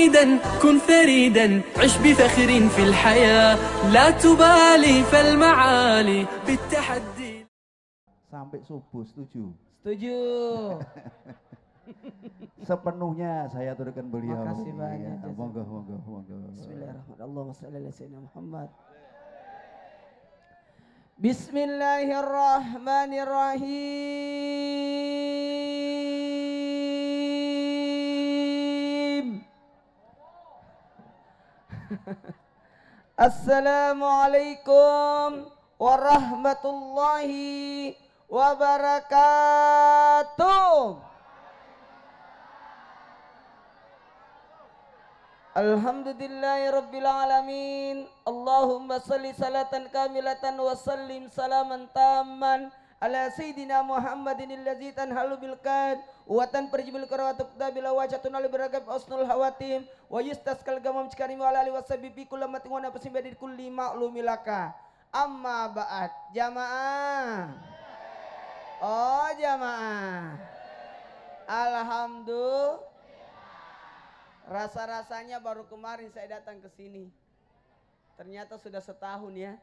سعيدا كن فريدا عش بفخر في الحياة لا تبالي فالمعالي بالتحدي. Sampai subuh, setuju? Setuju. Sepenuhnya saya turunkan beliau. Makasih banyak. Ya, monggo, monggo, monggo. Bismillahirrahmanirrahim. Allahumma shalli ala sayyidina Muhammad. Bismillahirrahmanirrahim. Assalamualaikum warahmatullahi wabarakatuh. Alhamdulillahi rabbil alamin. Allahumma salli salatan kamilatan wa sallim salaman tamman ala sayyidina Muhammadin allazi tanhalu bil kad wa tanfarjibil karawatu bila wajhatun al barakah usnul hawatim wa yustaskal gamam cikarim wa ali wasabi bi kullamatin wa nafasin bi kulli ma'lumilaka. Amma ba'd. Jamaah. Oh jamaah. Alhamdulillah. Rasa-rasanya baru kemarin saya datang ke sini. Ternyata sudah setahun ya.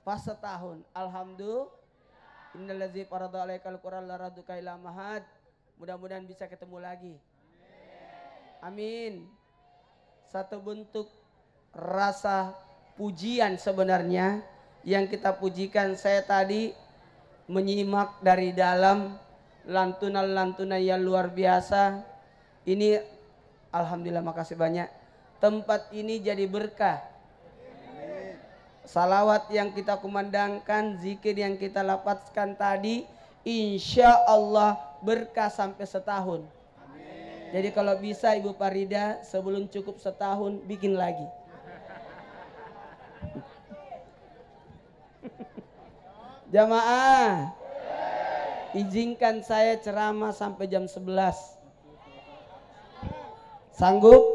Pas setahun. Alhamdulillah. Innallazi farada 'alaikal Qur'an laraduka ila mahad. Mudah-mudahan bisa ketemu lagi. Amin. Satu bentuk rasa pujian sebenarnya yang kita pujikan. Saya tadi menyimak dari dalam lantunan-lantunan yang luar biasa. Ini alhamdulillah, makasih banyak. Tempat ini jadi berkah. Salawat yang kita kumandangkan, zikir yang kita lapatkan tadi, insya Allah berkah sampai setahun. Jadi kalau bisa Ibu Farida sebelum cukup setahun bikin lagi. Jamaah, izinkan saya ceramah sampai jam 11. Sanggup?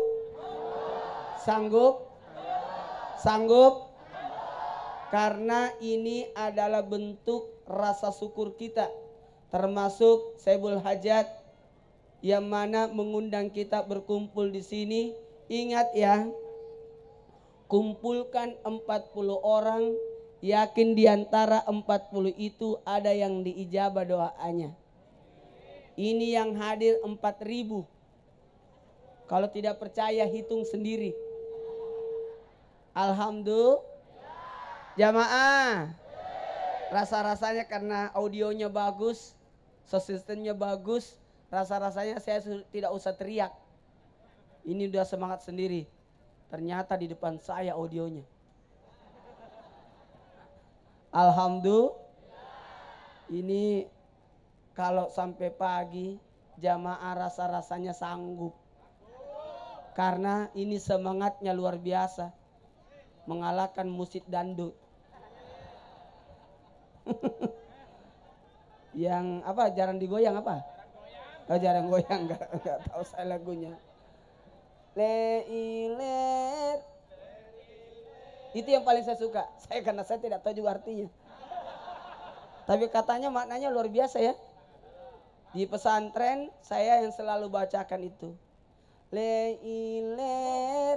Sanggup? Sanggup? Karena ini adalah bentuk rasa syukur kita. Termasuk Saibul Hajat yang mana mengundang kita berkumpul di sini. Ingat ya, kumpulkan 40 orang, yakin diantara 40 itu ada yang diijabah doanya. Ini yang hadir 4.000. Kalau tidak percaya hitung sendiri. Alhamdulillah. Jamaah. Rasa-rasanya karena audionya bagus, sistemnya bagus, rasa-rasanya saya tidak usah teriak. Ini udah semangat sendiri. Ternyata di depan saya audionya. Alhamdulillah. Ini kalau sampai pagi jamaah rasa-rasanya sanggup. Karena ini semangatnya luar biasa. Mengalahkan musik dangdut. Yang apa, jarang digoyang apa? Oh, jarang goyang, enggak tahu saya lagunya. Leiler. Itu yang paling saya suka. Karena saya tidak tahu juga artinya. Tapi katanya maknanya luar biasa ya. Di pesantren saya yang selalu bacakan itu. Leiler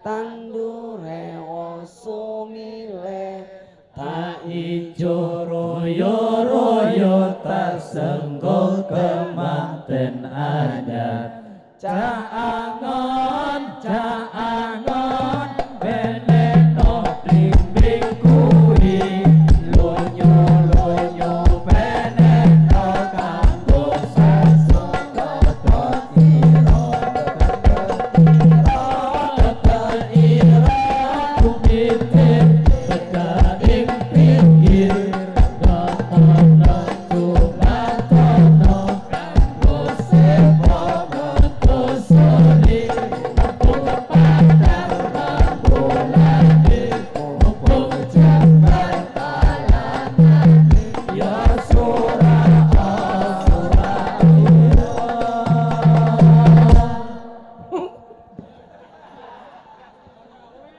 tandure osumile tak ijo royo royo tak senggol kematen ada caangon caangon beneno blimbing kui lonyo lonyo beneno kanggo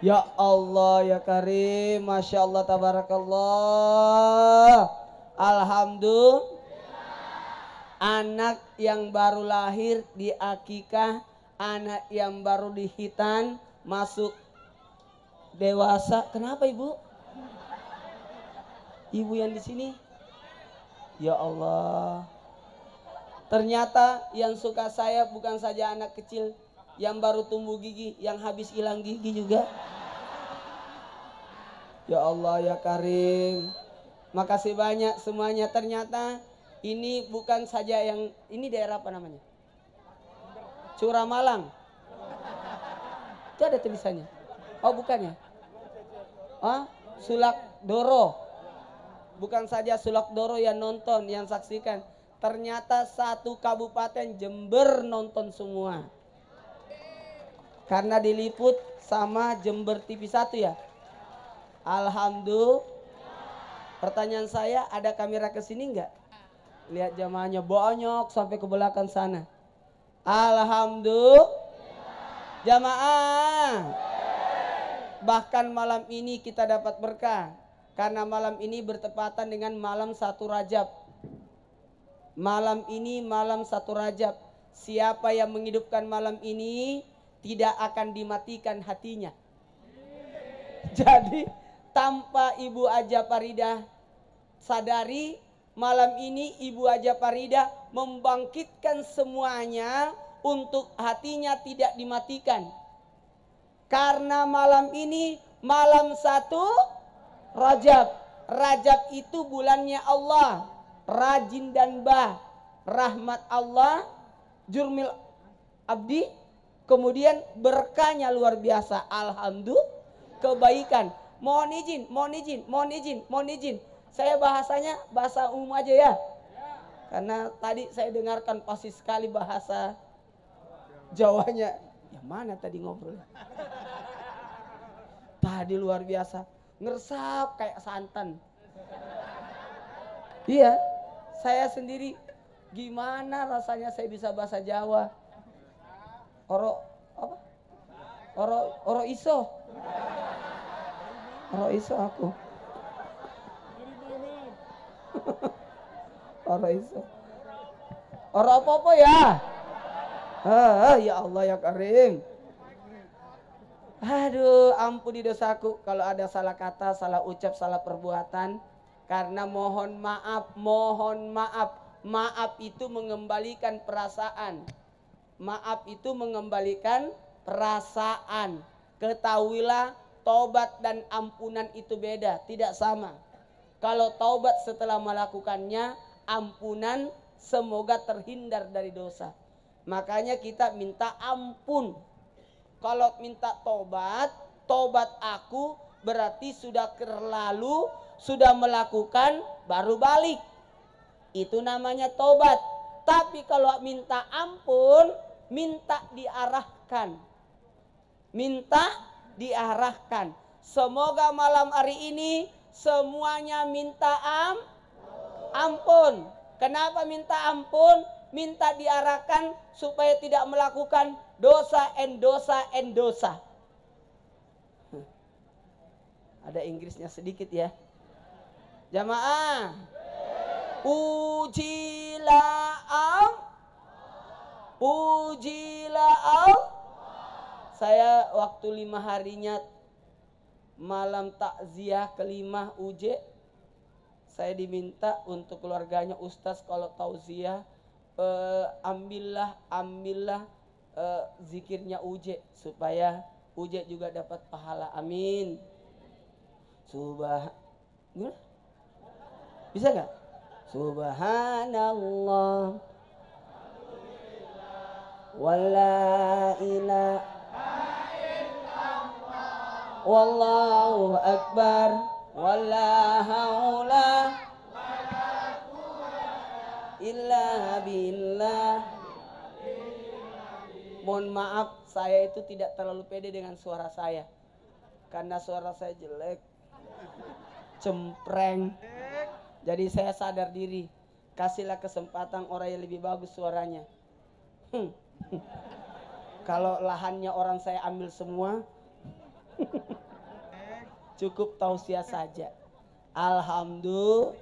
Ya Allah ya Karim, Masya Allah tabarakallah. Alhamdulillah. anak yang baru lahir di akikah, anak yang baru dihitan masuk dewasa. Kenapa ibu? Ibu yang di sini? Ya Allah. Ternyata yang suka saya bukan saja anak kecil yang baru tumbuh gigi, yang habis hilang gigi juga. Ya Allah ya Karim. Makasih banyak semuanya. Ternyata ini bukan saja yang, ini daerah apa namanya? Curamalang. Itu ada tulisannya. Oh bukan ya? Sulak Doro. Bukan saja Sulak Doro yang nonton, yang saksikan. Ternyata satu kabupaten Jember nonton semua. Karena diliput sama Jember TV 1 ya. Alhamdulillah. Pertanyaan saya, ada kamera ke sini enggak? Lihat jamaahnya banyak sampai ke belakang sana. Alhamdulillah. Jamaah. Bahkan malam ini kita dapat berkah. Karena malam ini bertepatan dengan malam 1 Rajab. Malam ini malam 1 Rajab. Siapa yang menghidupkan malam ini tidak akan dimatikan hatinya. Jadi tanpa Ibu Haja Faridah sadari, malam ini Ibu Haja Faridah membangkitkan semuanya untuk hatinya tidak dimatikan. Karena malam ini malam 1 Rajab. Rajab itu bulannya Allah. Rajin dan bah. Rahmat Allah. Jurmil abdi. Kemudian berkahnya luar biasa. Alhamdulillah. Kebaikan. Mohon izin. Saya bahasanya bahasa umum aja ya. Karena tadi saya dengarkan pasti sekali bahasa Jawanya. Ya mana tadi ngobrol? Tadi luar biasa. Ngeresap kayak santan. Iya. Saya sendiri gimana rasanya saya bisa bahasa Jawa? Oro iso. Oro iso aku. Oro iso. Oro apa-apa ya? Ya Allah ya Karim. Aduh, ampuni dosaku kalau ada salah kata, salah ucap, salah perbuatan. Karena mohon maaf. Maaf itu mengembalikan perasaan. Maaf itu mengembalikan perasaan. Ketahuilah, taubat dan ampunan itu beda, tidak sama. Kalau taubat setelah melakukannya, ampunan semoga terhindar dari dosa. Makanya kita minta ampun. Kalau minta tobat aku berarti sudah terlalu, sudah melakukan, baru balik. Itu namanya tobat. Tapi kalau minta ampun, minta diarahkan. Minta diarahkan. Semoga malam hari ini semuanya minta ampun. Kenapa minta ampun? Minta diarahkan supaya tidak melakukan dosa. Ada Inggrisnya sedikit ya. Jamaah. Pujilah Saya waktu 5 harinya malam takziah kelima UJ, saya diminta untuk keluarganya, Ustaz kalau tauziah ambillah zikirnya UJ supaya UJ juga dapat pahala. Amin. Bisa nggak? Subhanallah wala ilaha illallah wallahu akbar wala haula illa billah. Mohon maaf, saya itu tidak terlalu pede dengan suara saya. Karena suara saya jelek, cempreng. Jadi saya sadar diri. Kasihlah kesempatan orang yang lebih bagus suaranya. Kalau lahannya orang saya ambil semua, cukup tausiah saja. Alhamdulillah.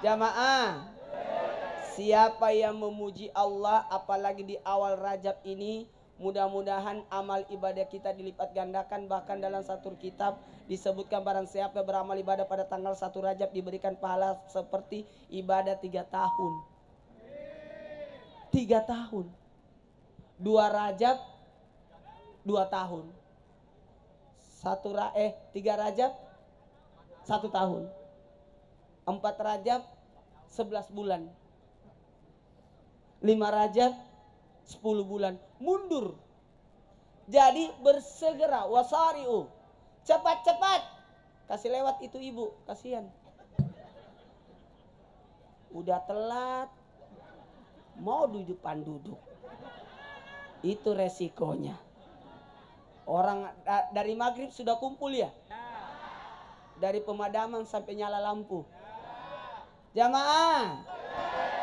Jamaah, Siapa yang memuji Allah apalagi di awal Rajab ini, mudah-mudahan amal ibadah kita dilipat gandakan. Bahkan dalam satu kitab disebutkan barang siapa beramal ibadah pada tanggal 1 Rajab diberikan pahala seperti ibadah 3 tahun. 3 tahun. 2 Rajab 2 tahun. 3 Rajab 1 tahun. 4 Rajab 11 bulan. 5 Rajab 10 bulan. Mundur. Jadi bersegera, wasari'u. Cepat-cepat. Kasih lewat itu ibu, kasihan. Udah telat. Mau duduk. Itu resikonya. Orang dari maghrib sudah kumpul ya? Dari pemadaman sampai nyala lampu. Jamaah,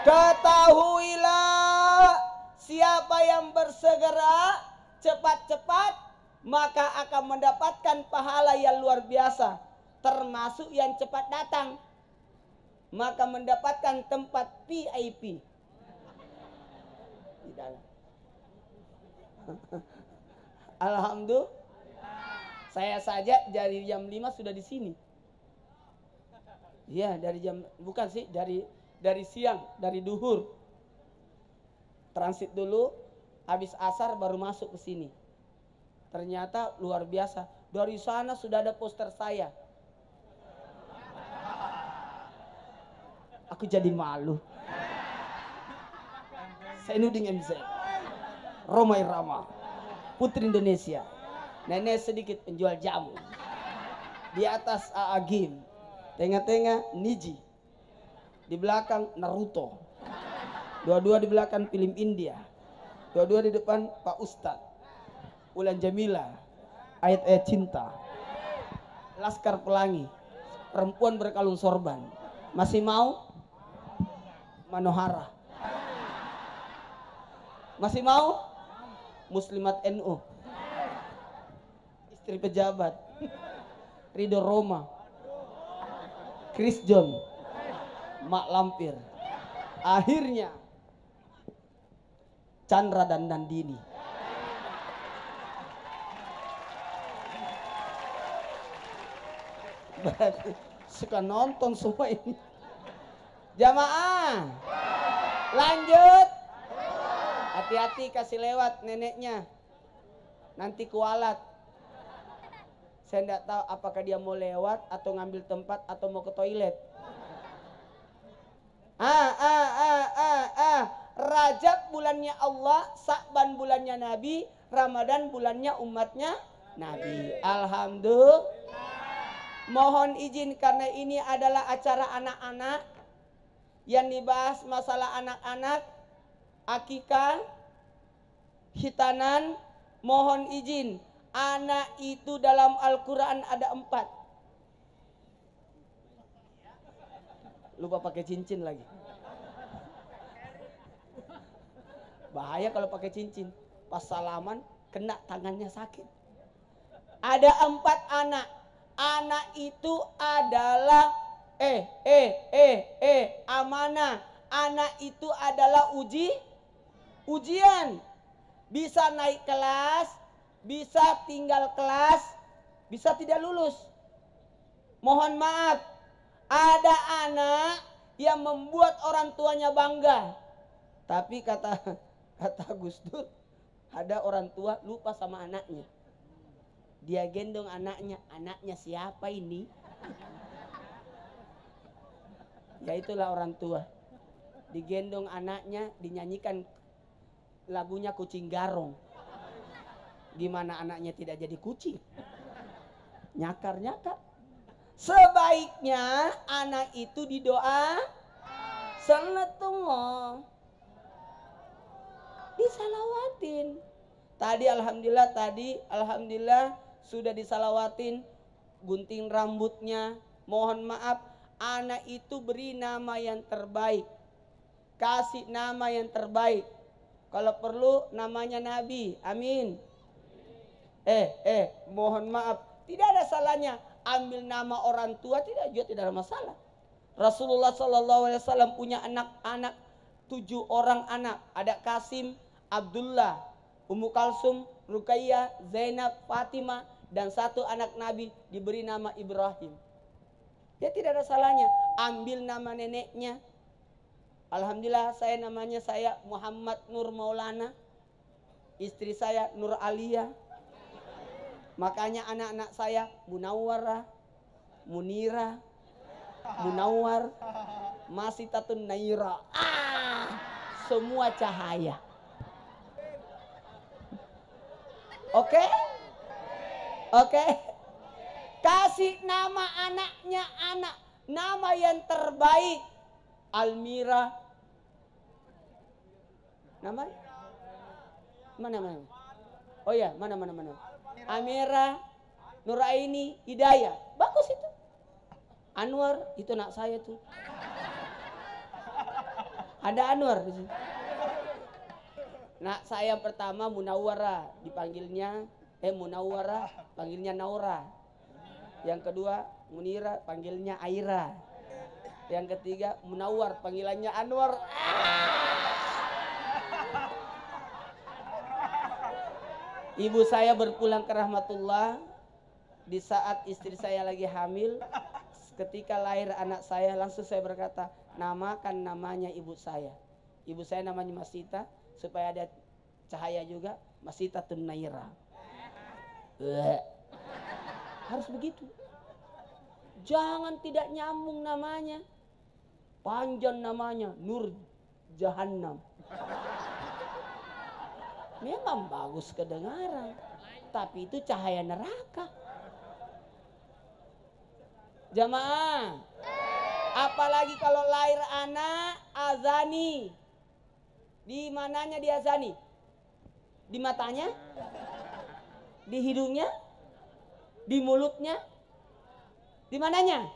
ketahuilah siapa yang bersegera cepat-cepat maka akan mendapatkan pahala yang luar biasa. Termasuk yang cepat datang maka mendapatkan tempat VIP di dalam. Alhamdulillah. Saya saja dari jam 5 sudah di sini. Iya, dari siang, dari duhur. Transit dulu, habis asar baru masuk ke sini. Ternyata luar biasa. Dari sana sudah ada poster saya. Aku jadi malu. Zainuddin MZ, Roma Irama, Putri Indonesia, Nenek sedikit penjual jamu. Di atas Agim, tengah-tengah Niji, di belakang Naruto, dua-dua di belakang film India, dua-dua di depan Pak Ustadz, Ulan Jamila, ayat-ayat cinta, Laskar Pelangi, perempuan berkalung sorban, masih mau? Manohara, masih mau? Muslimat NU, istri pejabat, Ridho Roma, Chris John, Mak Lampir, akhirnya Chandra dan Nandini. Berarti suka nonton semua ini. Jamaah, lanjut. Hati-hati kasih lewat neneknya. Nanti kualat. Saya tidak tahu apakah dia mau lewat atau ngambil tempat atau mau ke toilet. Rajab bulannya Allah, Sa'ban bulannya Nabi, Ramadan bulannya umatnya Nabi. Alhamdulillah. Mohon izin karena ini adalah acara anak-anak yang dibahas masalah anak-anak, akikah, khitanan. Mohon izin, anak itu dalam Al-Quran ada 4. Lupa pakai cincin lagi. Bahaya kalau pakai cincin. Pas salaman kena tangannya sakit. Ada 4 anak. Anak itu adalah amanah. Anak itu adalah ujian. Bisa naik kelas, bisa tinggal kelas, bisa tidak lulus. Mohon maaf, ada anak yang membuat orang tuanya bangga. Tapi kata Gus Dur, ada orang tua lupa sama anaknya. Dia gendong anaknya siapa ini? Ya itulah orang tua. Digendong anaknya, dinyanyikan lagunya Kucing Garong. Gimana anaknya tidak jadi kucing? Nyakar-nyakar. Sebaiknya anak itu didoa Salatullah, disalawatin. Tadi alhamdulillah sudah disalawatin, gunting rambutnya. Mohon maaf, anak itu beri nama yang terbaik, kasih nama yang terbaik. Kalau perlu namanya Nabi, amin. Mohon maaf, tidak ada salahnya ambil nama orang tua, tidak ada masalah. Rasulullah SAW punya anak-anak 7 orang anak. Ada Kasim, Abdullah, Ummu Kalsum, Ruqayyah, Zainab, Fatimah, dan 1 anak Nabi diberi nama Ibrahim. Ya tidak ada salahnya ambil nama neneknya. Alhamdulillah namanya saya Muhammad Nur Maulana. Istri saya Nur Aliyah. Makanya anak-anak saya Munawwarah, Munira, Munawwar, Masitatun Naira. Semua cahaya. Oke? Oke? Kasih nama anaknya nama yang terbaik. Almira. Nama? Mana? Oh ya, mana. Amira, Nuraini, Hidayah. Bagus itu. Anwar, itu anak saya tuh. Ada Anwar di sini. Nak saya pertama Munawwarah, dipanggilnya Munawwarah, panggilnya Naura. Yang kedua Munira, panggilnya Aira. Yang ketiga Munawwar, panggilannya Anwar. Ibu saya berpulang ke rahmatullah di saat istri saya lagi hamil. Ketika lahir anak saya, langsung saya berkata, namakan namanya ibu saya. Ibu saya namanya Masita, supaya ada cahaya juga, Masitatun Naira. Harus begitu. Jangan tidak nyambung namanya. Panjang namanya Nur Jahannam. Memang bagus kedengaran, tapi itu cahaya neraka. Jamaah, apalagi kalau lahir anak azani. Di mananya dia azani? Di matanya? Di hidungnya? Di mulutnya? Di mananya?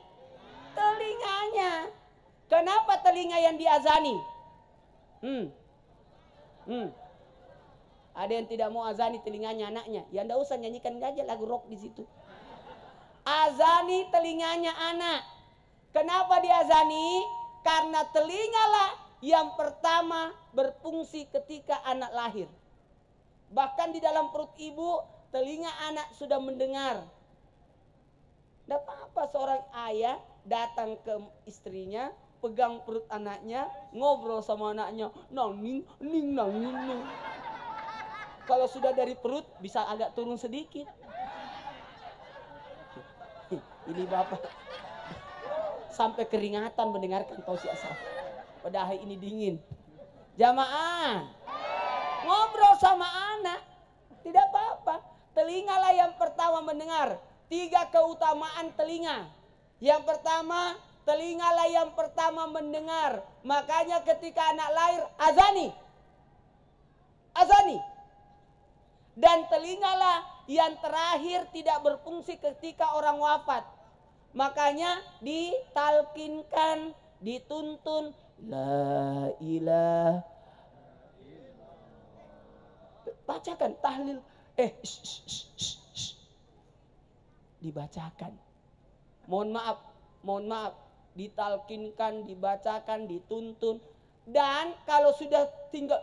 Telinganya. Kenapa telinga yang diazani? Ada yang tidak mau azani telinganya anaknya. Ya ndak usah nyanyikan aja lagu rock di situ. Azani telinganya anak. Kenapa diazani? Karena telingalah yang pertama berfungsi ketika anak lahir. Bahkan di dalam perut ibu, telinga anak sudah mendengar. Tidak apa-apa seorang ayah datang ke istrinya, pegang perut anaknya, ngobrol sama anaknya, nanging. Kalau sudah dari perut bisa agak turun sedikit. Ini bapak sampai keringatan mendengarkan tausiah saya. Padahal ini dingin. Jamaah, ngobrol sama anak tidak apa-apa. Telingalah yang pertama mendengar. 3 keutamaan telinga. Yang pertama, telingalah yang pertama mendengar. Makanya ketika anak lahir azani. Dan telingalah yang terakhir tidak berfungsi ketika orang wafat. Makanya ditalkinkan, dituntun la ilaha. Bacakan tahlil. Dibacakan. Mohon maaf. Ditalkinkan, dibacakan, dituntun. Dan kalau sudah tinggal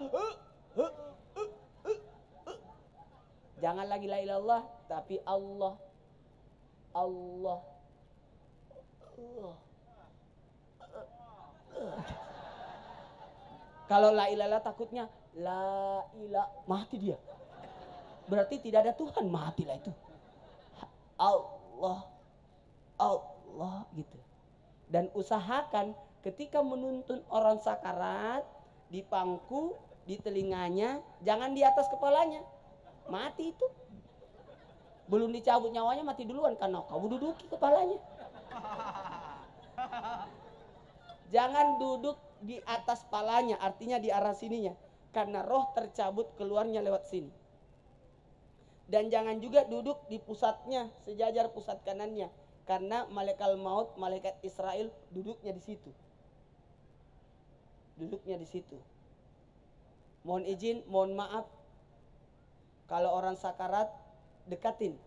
jangan lagi la ilaha illallah, tapi Allah. Kalau la ilaha illallah takutnya la ilaha, mati dia. Berarti tidak ada Tuhan, matilah itu. Allah gitu. Dan usahakan ketika menuntun orang sakarat, di pangku, di telinganya, jangan di atas kepalanya. Mati itu. Belum dicabut nyawanya mati duluan karena kamu duduki kepalanya. Jangan duduk di atas palanya, artinya di arah sininya. Karena roh tercabut keluarnya lewat sini. Dan jangan juga duduk di pusatnya, sejajar pusat kanannya. Karena malaikat maut, malaikat Israel duduknya di situ. Duduknya di situ. Mohon izin, mohon maaf. Kalau orang sakarat, dekatin.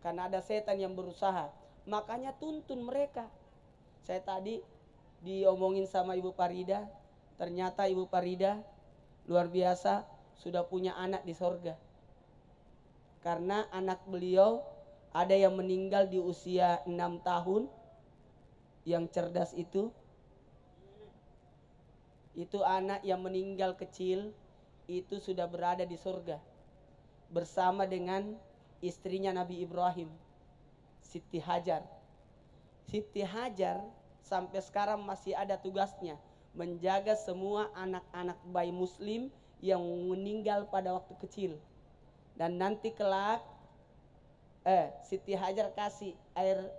Karena ada setan yang berusaha. Makanya tuntun mereka. Saya tadi diomongin sama Ibu Farida. Ternyata Ibu Farida luar biasa sudah punya anak di sorga. Karena anak beliau ada yang meninggal di usia 6 tahun. Yang cerdas itu anak yang meninggal kecil itu sudah berada di surga bersama dengan istrinya Nabi Ibrahim, Siti Hajar. Siti Hajar sampai sekarang masih ada tugasnya menjaga semua anak-anak bayi muslim yang meninggal pada waktu kecil. Dan nanti kelak Siti Hajar kasih air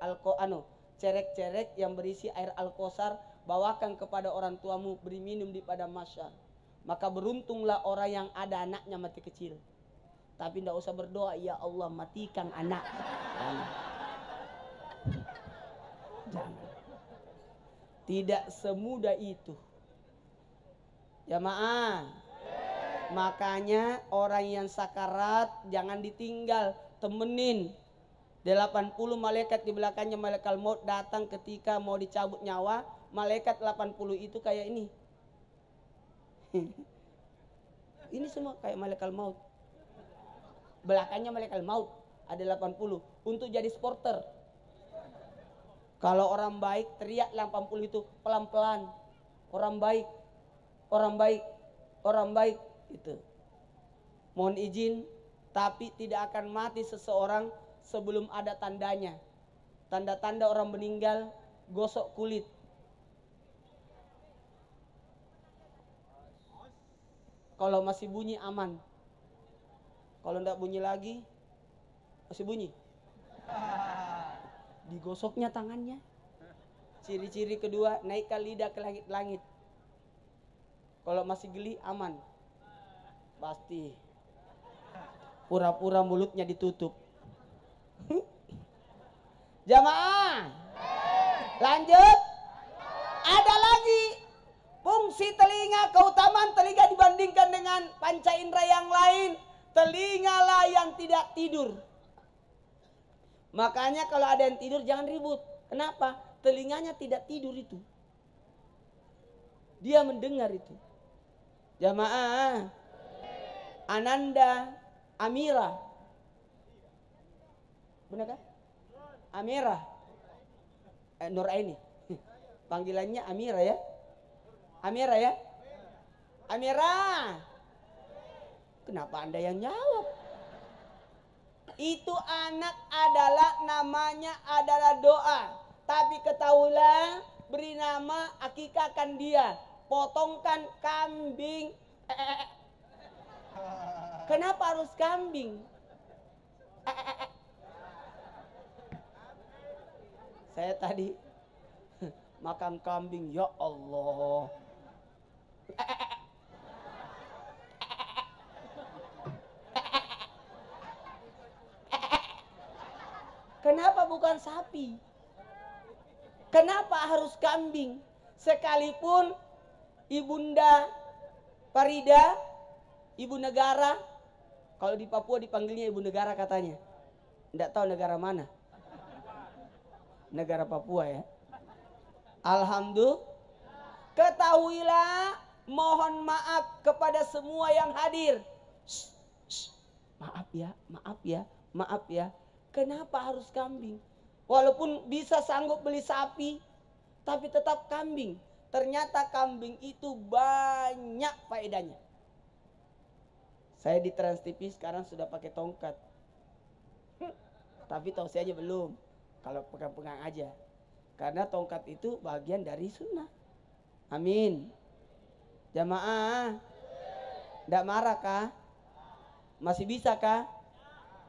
cerek-cerek yang berisi air Al-Kausar, bawakan kepada orang tuamu, beri minum di padang mahsyar. Maka beruntunglah orang yang ada anaknya mati kecil. Tapi tidak usah berdoa, ya Allah matikan anak. Jangan. Tidak semudah itu. Jamaah. Makanya orang yang sakarat jangan ditinggal, temenin. 80 malaikat di belakangnya malaikat maut datang ketika mau dicabut nyawa. Malaikat 80 itu kayak ini. Ini semua kayak malaikat maut. Belakangnya malaikat maut ada 80 untuk jadi supporter. Kalau orang baik teriak 80 itu pelan-pelan. Orang baik, orang baik, orang baik itu. Mohon izin, tapi tidak akan mati seseorang sebelum ada tandanya. Tanda-tanda orang meninggal, gosok kulit. Kalau masih bunyi aman. Kalau tidak bunyi lagi, masih bunyi. Digosoknya tangannya. Ciri-ciri kedua, naikkan lidah ke langit-langit. Kalau masih geli, aman. Pasti. Pura-pura mulutnya ditutup. Jamaah, lanjut. Ada lagi fungsi telinga, keutamaan telinga dibandingkan dengan panca indera yang lain. Telingalah yang tidak tidur. Makanya kalau ada yang tidur jangan ribut. Kenapa? Telinganya tidak tidur itu. Dia mendengar itu. Jamaah, Ananda Amira, benar kan? Amira, Nuraini, panggilannya Amira ya, Amira ya, Amira. Kenapa Anda yang jawab? Itu anak adalah namanya adalah doa. Tapi ketahuilah, beri nama, akikahkan dia, potongkan kambing. Kenapa harus kambing? Saya tadi makan kambing, ya Allah. Kenapa bukan sapi? Kenapa harus kambing? Sekalipun Ibunda Farida, ibu negara, kalau di Papua dipanggilnya ibu negara katanya. Tidak tahu negara mana. Negara Papua ya. Alhamdulillah. Ketahuilah, mohon maaf kepada semua yang hadir. Shh, shh. Maaf ya, maaf ya, maaf ya. Kenapa harus kambing? Walaupun bisa sanggup beli sapi, tapi tetap kambing. Ternyata kambing itu banyak faedahnya. Saya di Trans TV sekarang sudah pakai tongkat. Tapi tausiah aja belum. Kalau pegang-pegang aja. Karena tongkat itu bagian dari sunnah. Amin. Jamaah. Tidak marah kah? Masih bisa kah?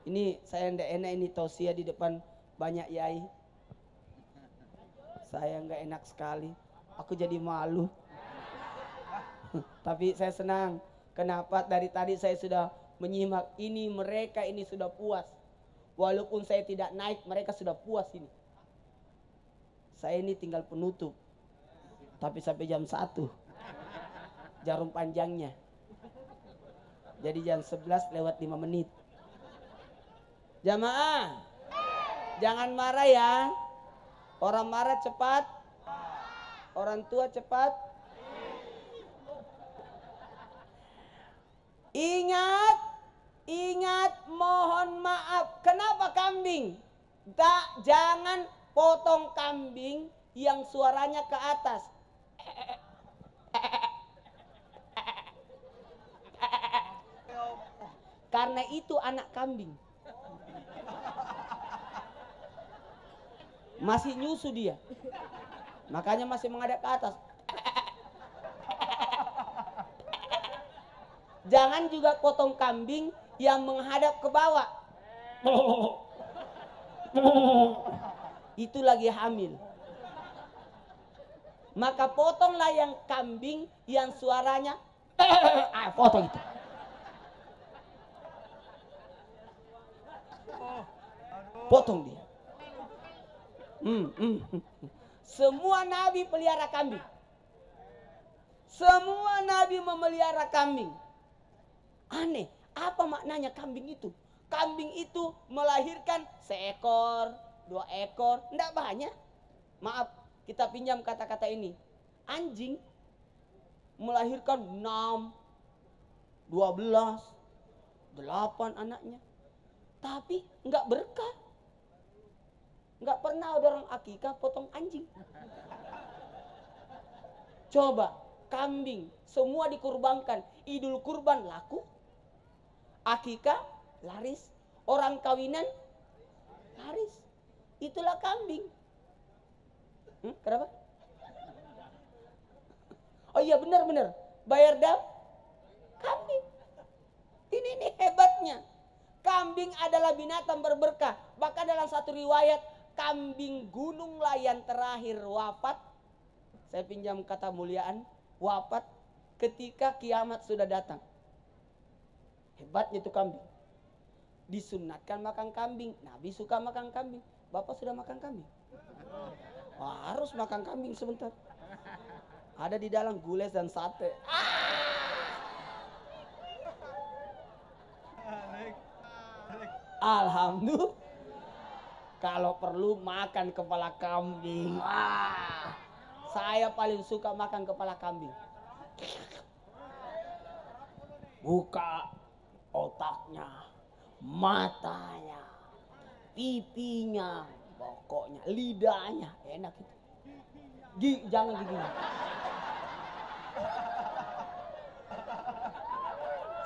Ini saya tidak enak ini tausiah di depan banyak yai. Saya nggak enak sekali. Aku jadi malu. Tapi saya senang. Kenapa? Dari tadi saya sudah menyimak ini, mereka ini sudah puas. Walaupun saya tidak naik, mereka sudah puas ini. Saya ini tinggal penutup. Tapi sampai jam 1. Jarum panjangnya. Jadi jam 11 lewat 5 menit. Jamaah, jangan marah ya. Orang marah cepat, orang tua cepat. Ingat, ingat, mohon maaf. Kenapa kambing? Jangan potong kambing yang suaranya ke atas. Karena itu anak kambing. Masih nyusu dia. Makanya masih menghadap ke atas. Jangan juga potong kambing yang menghadap ke bawah. Itu lagi hamil. Maka potonglah yang kambing yang suaranya potong itu. Potong dia. Semua nabi pelihara kambing. Semua nabi memelihara kambing. Aneh, apa maknanya kambing itu? Kambing itu melahirkan seekor, 2 ekor, enggak banyak. Maaf, kita pinjam kata-kata ini. Anjing melahirkan 6, 12, 8 anaknya. Tapi enggak berkah. Enggak pernah ada orang akikah potong anjing. Coba, kambing semua dikurbankan. Idul kurban laku. Akikah laris. Orang kawinan laris. Itulah kambing. Kenapa? Oh iya benar-benar. Bayar dam kambing. Ini hebatnya. Kambing adalah binatang berberkah. Bahkan dalam satu riwayat, kambing gununglah yang terakhir wafat. Saya pinjam kata muliaan, wafat ketika kiamat sudah datang. Hebatnya itu kambing. Disunatkan makan kambing. Nabi suka makan kambing. Bapak sudah makan kambing? Wah, harus makan kambing sebentar. Ada di dalam gules dan sate. Alhamdulillah. Kalau perlu makan kepala kambing. Saya paling suka makan kepala kambing. Buka otaknya, matanya, pipinya, pokoknya lidahnya enak itu. Jangan giginya.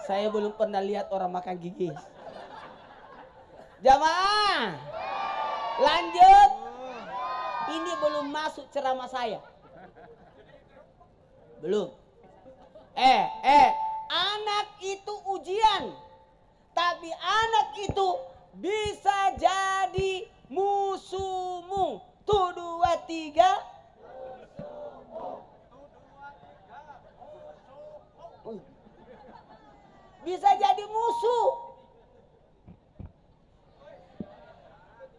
Saya belum pernah lihat orang makan gigi. Jamaah, lanjut. Ini belum masuk ceramah saya. Belum. Anak itu ujian. Tapi anak itu bisa jadi musuhmu. Tuh 2, 3. Bisa jadi musuh.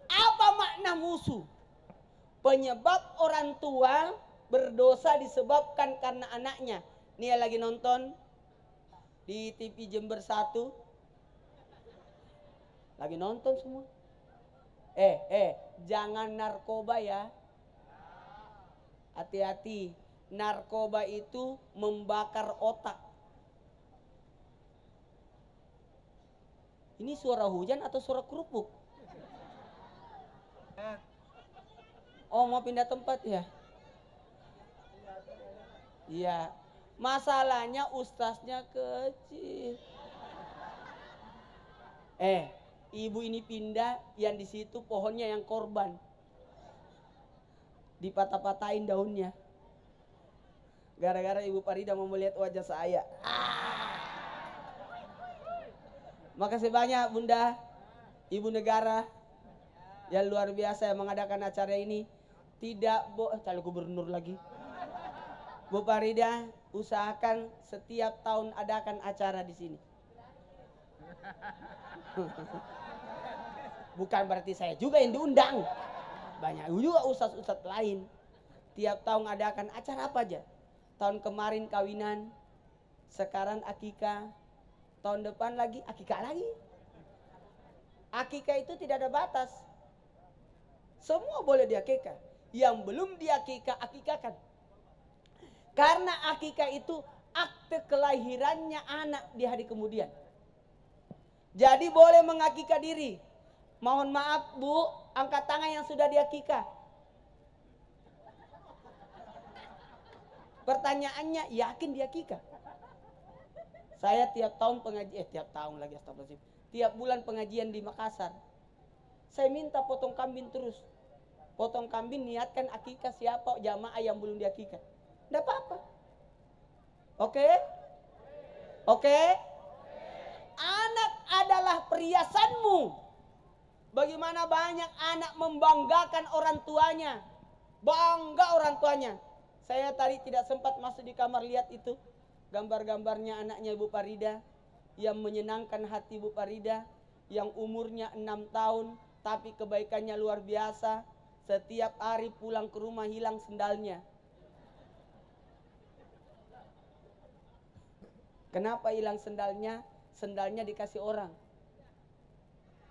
Apa makna musuh? Penyebab orang tua berdosa disebabkan karena anaknya. Nih lagi nonton di TV Jember 1. Lagi nonton semua. Jangan narkoba ya. Hati-hati. Narkoba itu membakar otak. Ini suara hujan atau suara kerupuk? Oh, mau pindah tempat ya? Iya. Masalahnya ustaznya kecil. Ibu ini pindah, yang di situ pohonnya yang korban. Dipatah-patahin daunnya. Gara-gara Ibu Farida mau melihat wajah saya. Makasih banyak Bunda, Ibu Negara yang luar biasa yang mengadakan acara ini. Tidak calon gubernur lagi. Bu Farida, usahakan setiap tahun adakan acara di sini. Bukan berarti saya juga yang diundang. Banyak juga ustadz-ustadz lain. Tiap tahun adakan acara apa aja. Tahun kemarin kawinan, sekarang akikah, tahun depan lagi akikah lagi. Akikah itu tidak ada batas. Semua boleh diakikah. Yang belum diakikah, akikahkan. Karena akikah itu akte kelahirannya anak di hari kemudian. Jadi boleh mengakikah diri. Mohon maaf Bu, angkat tangan yang sudah diakikah. Pertanyaannya, yakin diakikah? Saya tiap tahun pengajian, tiap bulan pengajian di Makassar. Saya minta potong kambing terus. Potong kambing niatkan akikah siapa jamaah yang belum diakikah. Tidak apa-apa. Oke? Oke? Anak adalah perhiasanmu. Bagaimana banyak anak membanggakan orang tuanya. Bangga orang tuanya. Saya tadi tidak sempat masuk di kamar lihat itu. Gambar-gambarnya anaknya Ibu Farida. Yang menyenangkan hati Ibu Farida. Yang umurnya 6 tahun. Tapi kebaikannya luar biasa. Setiap hari pulang ke rumah hilang sendalnya. Kenapa hilang sendalnya? Sendalnya dikasih orang.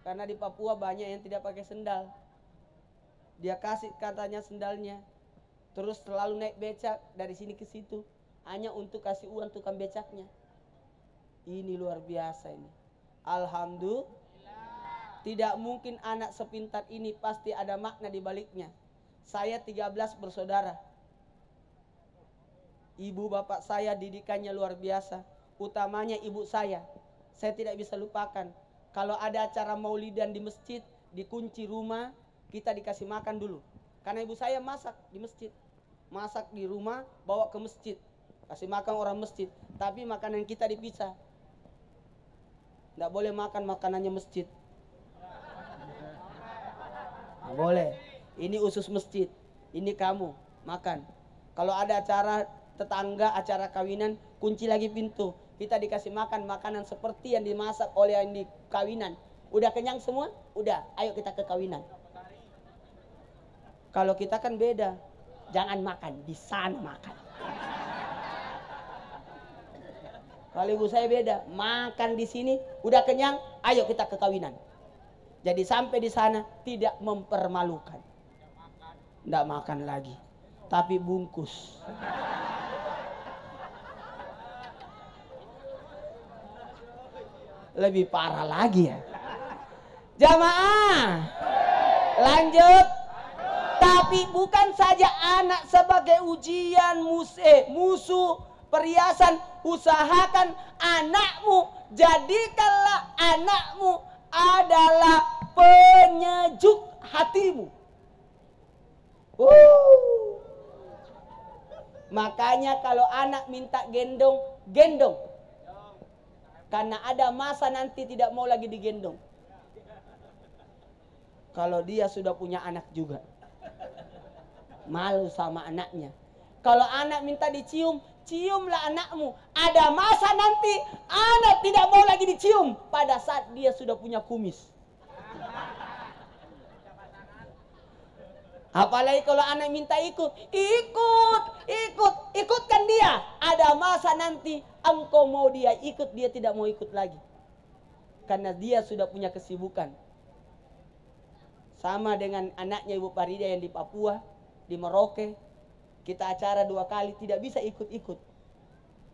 Karena di Papua banyak yang tidak pakai sendal. Dia kasih katanya sendalnya. Terus selalu naik becak dari sini ke situ. Hanya untuk kasih uang tukang becaknya. Ini luar biasa ini. Alhamdulillah. Tidak mungkin anak sepintar ini, pasti ada makna di baliknya. Saya 13 bersaudara. Ibu bapak saya didikannya luar biasa. Utamanya ibu saya. Saya tidak bisa lupakan. Kalau ada acara maulidan di masjid, dikunci rumah, kita dikasih makan dulu. Karena ibu saya masak di masjid. Masak di rumah, bawa ke masjid. Kasih makan orang masjid. Tapi makanan kita dipisah. Tidak boleh makan makanannya masjid. Nah, boleh. Ini usus masjid. Ini kamu makan. Kalau ada acara tetangga, acara kawinan, kunci lagi pintu. Kita dikasih makan makanan seperti yang dimasak oleh yang di kawinan. Udah kenyang semua? Udah. Ayo kita ke kawinan. Kalau kita kan beda. Jangan makan, di sana makan. Kalau ibu saya beda. Makan di sini, udah kenyang, ayo kita ke kawinan. Jadi sampai di sana tidak mempermalukan. Tidak makan lagi. Tapi bungkus. Lebih parah lagi ya. Jamaah. Lanjut. Tapi bukan saja anak sebagai ujian musuh perhiasan. Usahakan anakmu. Jadikanlah anakmu adalah penyejuk hatimu. Makanya kalau anak minta gendong, gendong. Karena ada masa nanti tidak mau lagi digendong. Kalau dia sudah punya anak juga. Malu sama anaknya. Kalau anak minta dicium, ciumlah anakmu. Ada masa nanti anak tidak mau lagi dicium pada saat dia sudah punya kumis. Apalagi kalau anak minta ikutkan dia. Ada masa nanti engkau mau dia ikut, dia tidak mau ikut lagi. Karena dia sudah punya kesibukan. Sama dengan anaknya Ibu Farida yang di Papua, di Merauke. Kita acara 2 kali tidak bisa ikut-ikut.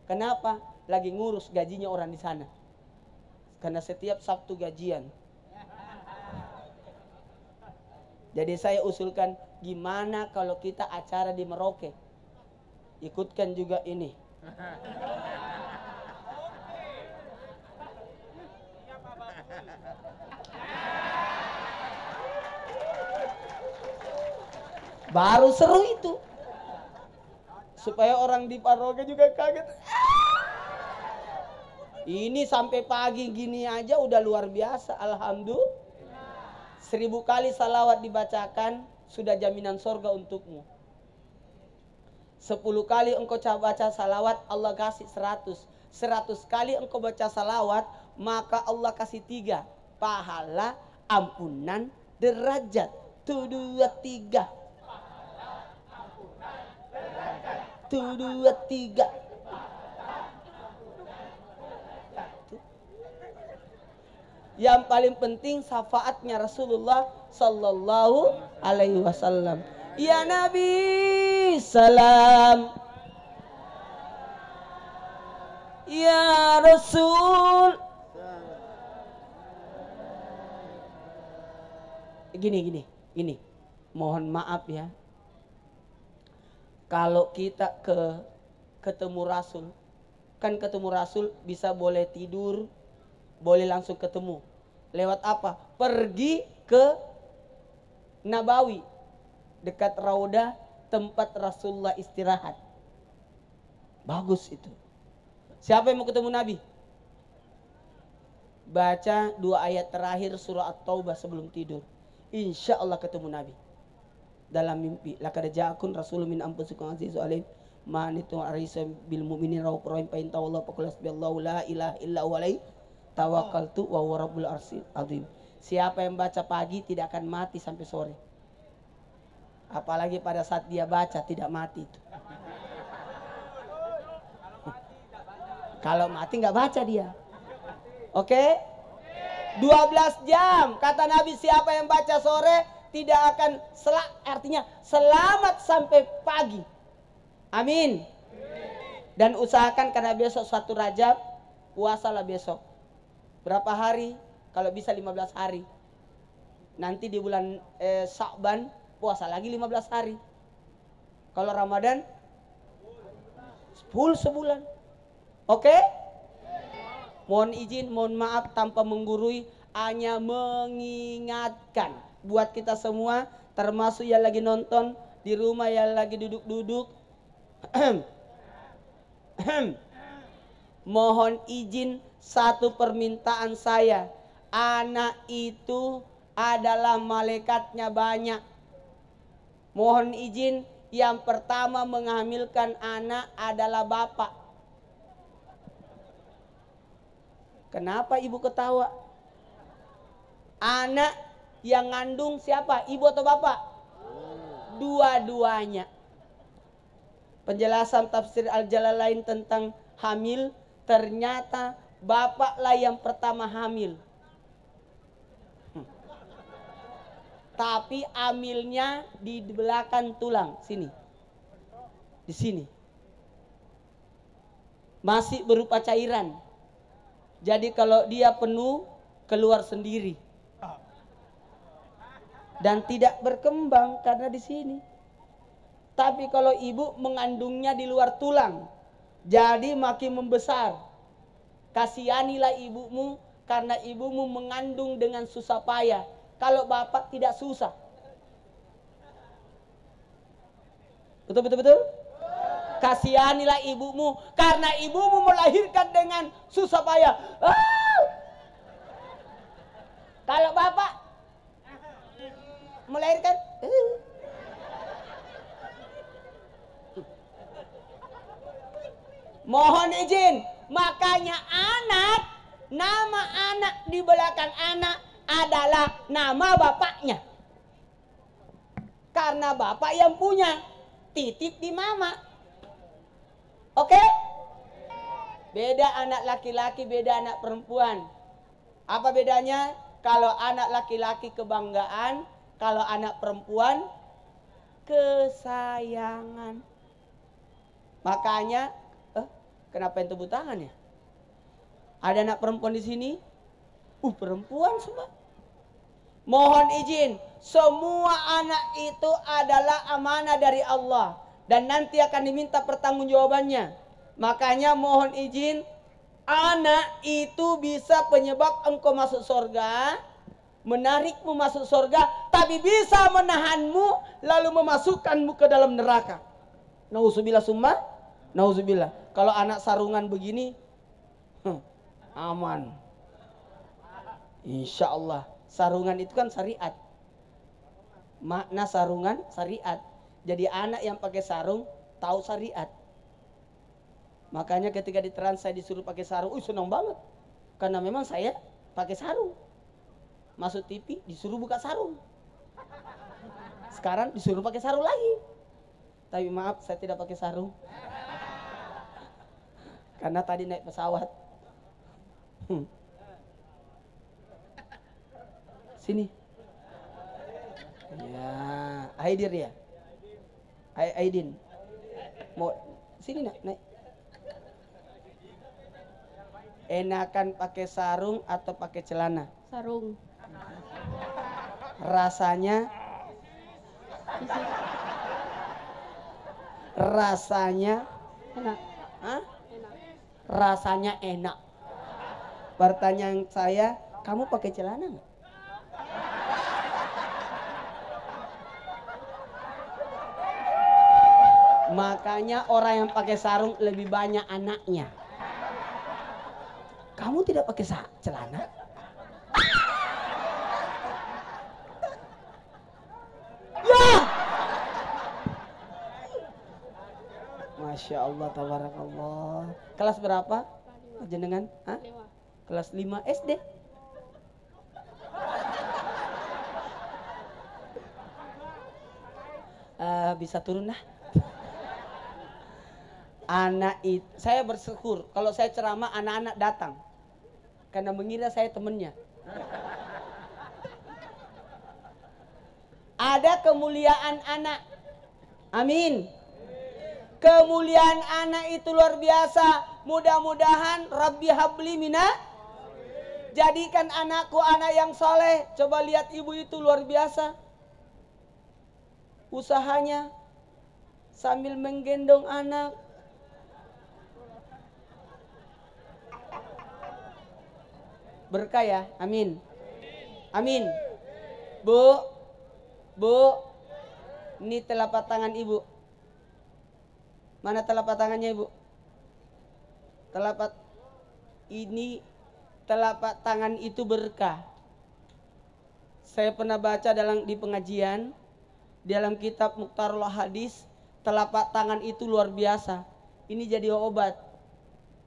Kenapa? Lagi ngurus gajinya orang di sana. Karena setiap Sabtu gajian. Jadi saya usulkan, gimana kalau kita acara di Merauke? Ikutkan juga ini. Baru seru itu. Supaya orang di Merauke juga kaget. Ini sampai pagi gini aja udah luar biasa. Alhamdulillah. 1000 kali salawat dibacakan, sudah jaminan sorga untukmu. 10 kali engkau baca salawat, Allah kasih 100. 100 kali engkau baca salawat, maka Allah kasih 3. Pahala, ampunan, derajat. 1, 2, 3. 1, 2, 3. Yang paling penting syafaatnya Rasulullah sallallahu alaihi wasallam. Ya Nabi salam. Ya Rasul. Gini. Mohon maaf ya. Kalau kita ketemu Rasul, kan ketemu Rasul bisa boleh tidur, boleh langsung ketemu. Lewat apa? Pergi ke Nabawi, dekat Raudah, tempat Rasulullah istirahat. Bagus itu. Siapa yang mau ketemu Nabi? Baca 2 ayat terakhir surah At-Taubah sebelum tidur. Insya Allah ketemu Nabi dalam mimpi. Laqad ja'akum rasulun min anfusikum azizun 'alaihim ma anittum harisun bil mu'minina raufur rahim fa in tawallaw faqul hasbiyallahu la ilaha illa huwa alaihi tawakkaltu wa huwa rabbul arsyil azim. Siapa yang baca pagi tidak akan mati sampai sore. Apalagi pada saat dia baca tidak mati itu. Kalau mati nggak baca dia. Oke? 12 jam kata Nabi, siapa yang baca sore tidak akan artinya selamat sampai pagi. Amin. Dan usahakan karena besok 1 Rajab, puasalah besok. Berapa hari? Kalau bisa 15 hari. Nanti di bulan Sya'ban puasa lagi 15 hari. Kalau Ramadan full sebulan. Oke? Mohon izin, mohon maaf tanpa menggurui, hanya mengingatkan buat kita semua, termasuk yang lagi nonton di rumah, yang lagi duduk-duduk. Mohon izin, satu permintaan saya, anak itu adalah malaikatnya banyak. Mohon izin, yang pertama menghamilkan anak adalah bapak. Kenapa ibu ketawa? Anak yang ngandung siapa? Ibu atau bapak? Dua-duanya. Penjelasan tafsir Al-Jalalain tentang hamil, ternyata bapaklah yang pertama hamil. Tapi hamilnya di belakang tulang, sini. Di sini. Masih berupa cairan. Jadi kalau dia penuh, keluar sendiri. Dan tidak berkembang karena di sini. Tapi kalau ibu mengandungnya di luar tulang, jadi makin membesar. Kasihanilah ibumu karena ibumu mengandung dengan susah payah. Kalau bapak tidak susah. Betul? Kasihanilah ibumu karena ibumu melahirkan dengan susah payah. Kalau bapak melahirkan mohon izin, makanya nama anak di belakang anak adalah nama bapaknya. Karena bapak yang punya, titip di mama. Oke? Beda anak laki-laki, beda anak perempuan. Apa bedanya? Kalau anak laki-laki kebanggaan, kalau anak perempuan kesayangan. Makanya, kenapa yang tepuk tangan ya? Ada anak perempuan di sini? Perempuan semua. Mohon izin, semua anak itu adalah amanah dari Allah. Dan nanti akan diminta pertanggungjawabannya. Makanya mohon izin, anak itu bisa penyebab engkau masuk surga, menarikmu masuk surga, tapi bisa menahanmu lalu memasukkanmu ke dalam neraka. Nauzubillah summa nauzubillah. Kalau anak sarungan begini, aman. Insya Allah. Sarungan itu kan syariat. Makna sarungan syariat. Jadi anak yang pakai sarung tahu syariat. Makanya ketika di Trans saya disuruh pakai sarung, senang banget. Karena memang saya pakai sarung. Masuk TV disuruh buka sarung. Sekarang disuruh pakai sarung lagi. Tapi maaf, saya tidak pakai sarung. Karena tadi naik pesawat. Sini. Ya, Aidir ya. Aidin. Mau sini naik. Enakan pakai sarung atau pakai celana? Sarung. Rasanya? Rasanya? Enak. Hah? Enak. Rasanya enak. Pertanyaan saya, kamu pakai celana nggak? Makanya orang yang pakai sarung lebih banyak anaknya. Kamu tidak pakai celana? Ya! Masya Allah, tabarakallah. Kelas berapa? Jenengan? Hah? 5. Kelas 5 SD. Bisa turun dah. Saya bersyukur kalau saya ceramah anak-anak datang karena mengira saya temennya. Ada kemuliaan anak. Amin. Kemuliaan anak itu luar biasa. Mudah-mudahan Rabbi habli mina. Jadikan anakku anak yang soleh. Coba lihat ibu itu luar biasa. Usahanya sambil menggendong anak. Berkah ya, amin. Amin. Bu, ini telapak tangan ibu. Mana telapak tangannya ibu? Telapak tangan itu berkah. Saya pernah baca di pengajian, dalam kitab Mukhtarul Hadis, telapak tangan itu luar biasa. Ini jadi obat.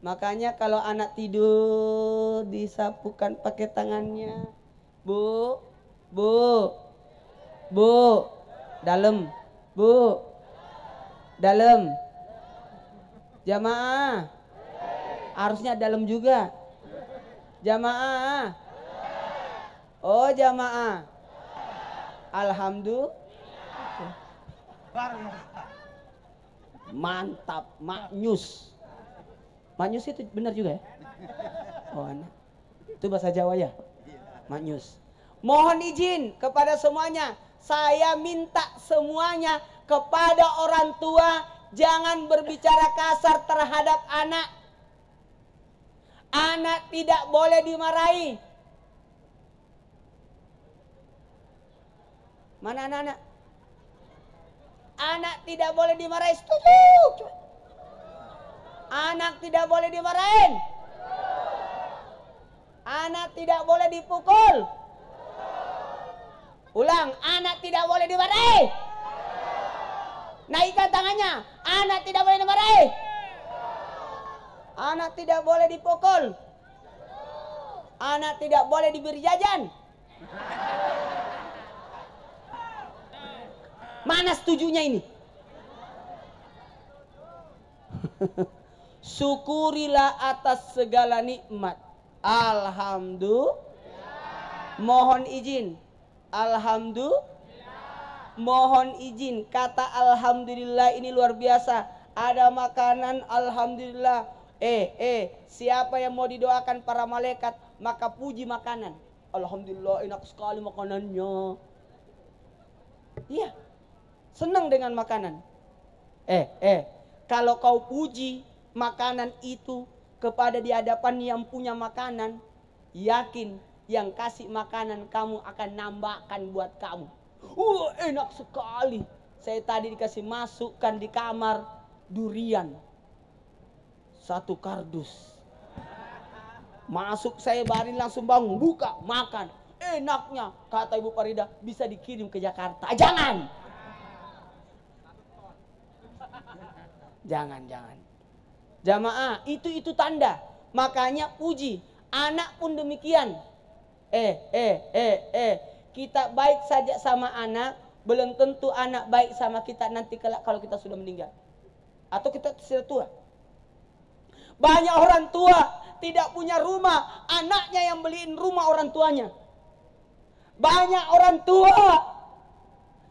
Makanya kalau anak tidur disapukan pakai tangannya. Bu, dalam, dalam. Jamaah, harusnya dalam juga. Jamaah, oh jamaah. Alhamdulillah. Mantap, maknyus. Maknyus itu benar juga ya? Oh, anak. Itu bahasa Jawa ya? Maknyus. Mohon izin kepada semuanya. Saya minta semuanya kepada orang tua jangan berbicara kasar terhadap anak. Anak tidak boleh dimarahi. Mana anak-anak? Anak tidak boleh dimarahi. Setuju. Anak tidak boleh dimarahin. Anak tidak boleh dipukul. Ulang, anak tidak boleh dimarahi. Naikkan tangannya. Anak tidak boleh dimarahi. Anak tidak boleh dipukul. Anak tidak boleh diberi jajan. Mana setujunya ini? Syukurilah atas segala nikmat. Alhamdulillah. Mohon izin. Alhamdulillah. Mohon izin. Kata alhamdulillah ini luar biasa. Ada makanan alhamdulillah. Siapa yang mau didoakan para malaikat, maka puji makanan. Alhamdulillah enak sekali makanannya. Iya. Senang dengan makanan. Kalau kau puji makanan itu kepada di hadapan yang punya makanan, yakin yang kasih makanan kamu akan nambahkan buat kamu. Enak sekali. Saya tadi dikasih masukkan di kamar durian 1 kardus. Masuk saya barin langsung bangun, buka, makan. Enaknya, kata Ibu Farida, bisa dikirim ke Jakarta. Jangan. Jangan. Jamaah, itu tanda. Makanya puji. Anak pun demikian. Kita baik saja sama anak, belum tentu anak baik sama kita nanti kalau kita sudah meninggal. Atau kita sudah tua. Banyak orang tua tidak punya rumah, anaknya yang beliin rumah orang tuanya. Banyak orang tua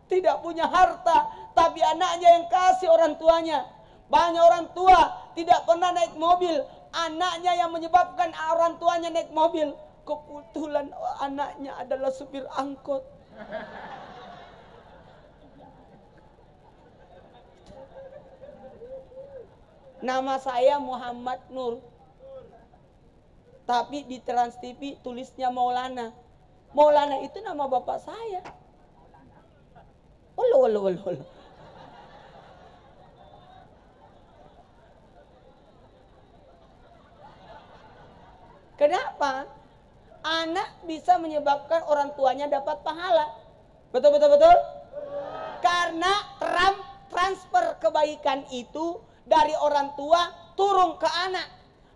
tidak punya harta, tapi anaknya yang kasih orang tuanya. Banyak orang tua tidak pernah naik mobil, Anaknya yang menyebabkan orang tuanya naik mobil. Kebetulan anaknya adalah supir angkot. Nama saya Muhammad Nur. Tapi di Trans TV tulisnya Maulana. Maulana itu nama bapak saya. Olo. Kenapa? Anak bisa menyebabkan orang tuanya dapat pahala. Betul? Karena transfer kebaikan itu dari orang tua turun ke anak.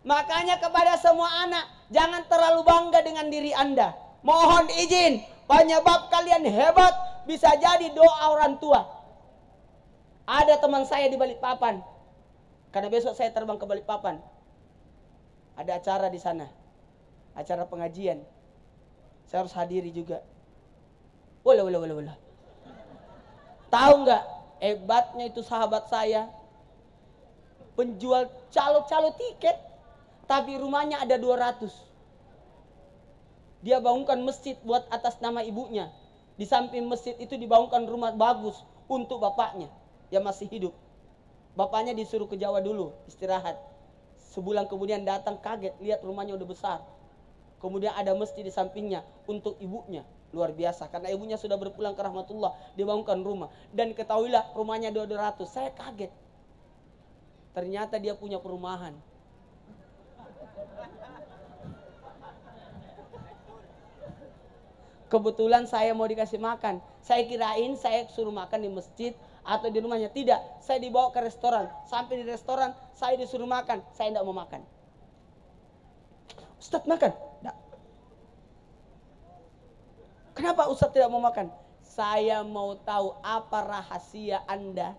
Makanya kepada semua anak, jangan terlalu bangga dengan diri Anda. Mohon izin, penyebab kalian hebat bisa jadi doa orang tua. Ada teman saya di Balikpapan. Karena besok saya terbang ke Balikpapan. Ada acara di sana. Acara pengajian. Saya harus hadiri juga. Wala. Tahu nggak? Hebatnya itu sahabat saya. Penjual calo tiket. Tapi rumahnya ada 200. Dia bangunkan masjid buat atas nama ibunya. Di samping masjid itu dibangunkan rumah bagus untuk bapaknya yang masih hidup. Bapaknya disuruh ke Jawa dulu istirahat. Sebulan kemudian datang kaget lihat rumahnya udah besar. Kemudian ada masjid di sampingnya untuk ibunya. Luar biasa. Karena ibunya sudah berpulang ke rahmatullah. Dia bangunkan rumah. Dan ketahuilah rumahnya 200. Saya kaget. Ternyata dia punya perumahan. Kebetulan saya mau dikasih makan. Saya kirain saya suruh makan di masjid atau di rumahnya. Tidak. Saya dibawa ke restoran. Sampai di restoran saya disuruh makan. Saya tidak mau makan. Ustadz makan? Tidak. Kenapa Ustadz tidak mau makan? Saya mau tahu apa rahasia Anda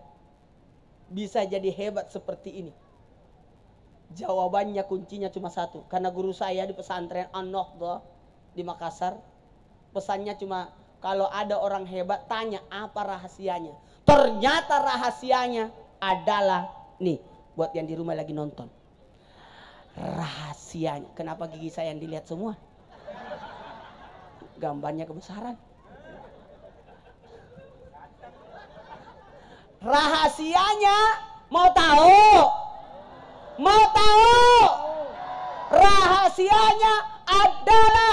bisa jadi hebat seperti ini. Jawabannya kuncinya cuma satu. Karena guru saya di pesantren An-Nahdhah di Makassar, pesannya cuma kalau ada orang hebat tanya apa rahasianya. Ternyata rahasianya adalah nih buat yang di rumah lagi nonton. Rahasianya. Kenapa gigi saya yang dilihat semua? Gambarnya kebesaran. Rahasianya mau tahu? Mau tahu? Rahasianya adalah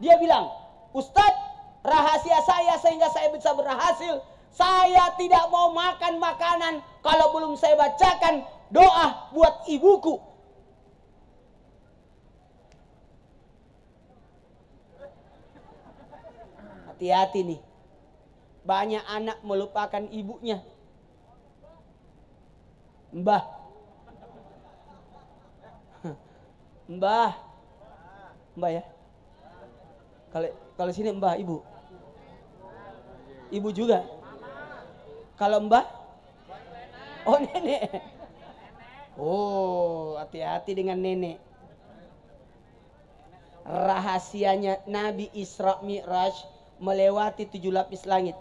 dia bilang, Ustadz, rahasia saya sehingga saya bisa berhasil. Saya tidak mau makan makanan kalau belum saya bacakan doa buat ibuku. Hati-hati nih. Banyak anak melupakan ibunya. Mbah ya. Kalau sini mbah, ibu. Ibu juga. Kalau mbah? Oh, nenek. Oh, hati-hati dengan nenek. Rahasianya Nabi Isra Mi'raj melewati 7 lapis langit.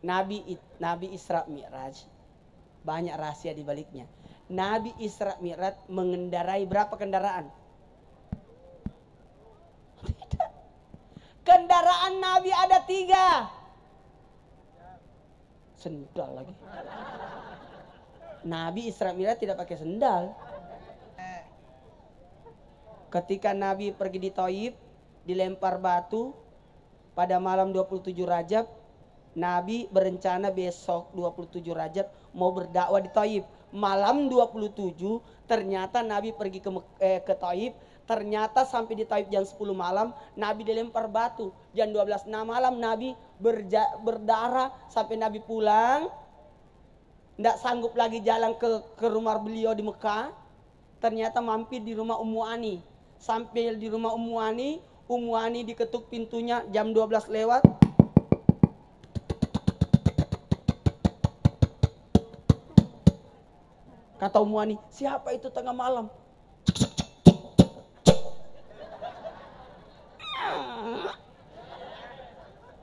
Nabi Isra Mi'raj banyak rahasia di baliknya. Nabi Isra Mi'raj mengendarai berapa kendaraan? Tidak. Kendaraan Nabi ada 3. Sendal lagi. Nabi Isra Mi'raj tidak pakai sendal. Ketika Nabi pergi di Thaif, dilempar batu pada malam 27 Rajab. Nabi berencana besok 27 Rajab mau berdakwah di Thaif. Malam 27 ternyata Nabi pergi ke Thaif. Ternyata sampai di Thaif jam 10 malam Nabi dilempar batu. Jam 12 malam Nabi berdarah sampai Nabi pulang. Tidak sanggup lagi jalan ke rumah beliau di Mekah. Ternyata mampir di rumah Ummu Ani. Sampai di rumah Ummu Ani diketuk pintunya jam 12 lewat. Kata Ummu Ani, siapa itu tengah malam?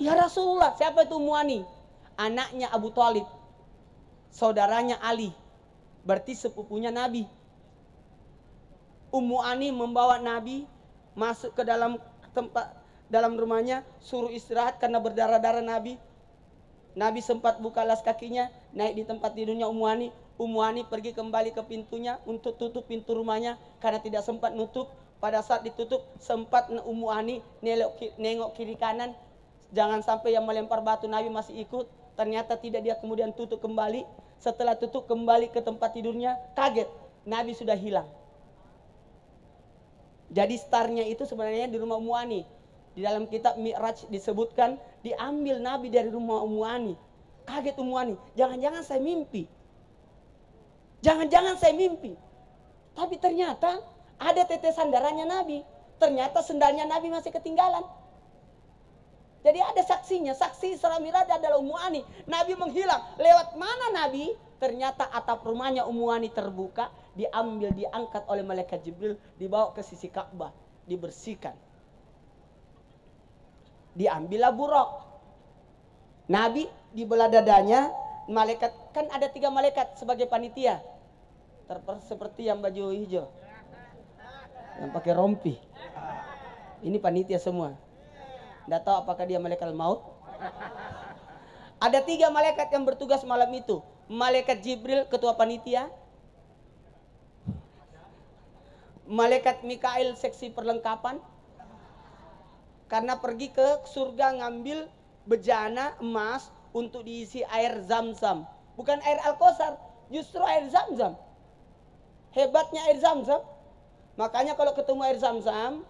Ya Rasulullah, siapa itu Ummu Ani? Anaknya Abu Thalib, saudaranya Ali, berarti sepupunya Nabi. Ummu Ani membawa Nabi masuk ke dalam tempat, dalam rumahnya, suruh istirahat karena berdarah-darah Nabi. Nabi sempat buka alas kakinya, naik di tempat tidurnya Ummu Ani. Ummu Ani pergi kembali ke pintunya untuk tutup pintu rumahnya karena tidak sempat nutup. Pada saat ditutup, sempat Ummu Ani nengok kiri kanan, jangan sampai yang melempar batu Nabi masih ikut. Ternyata tidak, dia kemudian tutup kembali. Setelah tutup kembali ke tempat tidurnya, kaget, Nabi sudah hilang. Jadi startnya itu sebenarnya di rumah Ummu Ani. Di dalam kitab Mi'raj disebutkan diambil Nabi dari rumah Ummu Ani. Kaget Ummu Ani, jangan-jangan saya mimpi. Jangan-jangan saya mimpi. Tapi ternyata ada tetesan darahnya Nabi. Ternyata sendalnya Nabi masih ketinggalan. Jadi ada saksinya. Saksi Isra Mi'raj adalah Ummu Ani. Nabi menghilang. Lewat mana Nabi? Ternyata atap rumahnya Ummu Ani terbuka. Diambil, diangkat oleh malaikat Jibril. Dibawa ke sisi Ka'bah. Dibersihkan. Diambillah Buraq. Nabi dibelah dadanya. Malaikat, kan ada 3 malaikat sebagai panitia. Seperti yang baju hijau. Yang pakai rompi. Ini panitia semua. Tidak tahu apakah dia malaikat maut. Ada 3 malaikat yang bertugas malam itu. Malaikat Jibril, ketua panitia. Malaikat Mikail, seksi perlengkapan. Karena pergi ke surga ngambil bejana emas untuk diisi air Zam-Zam. Bukan air Al-Kausar, justru air Zam-Zam. Hebatnya air Zam-Zam. Makanya kalau ketemu air Zam-Zam,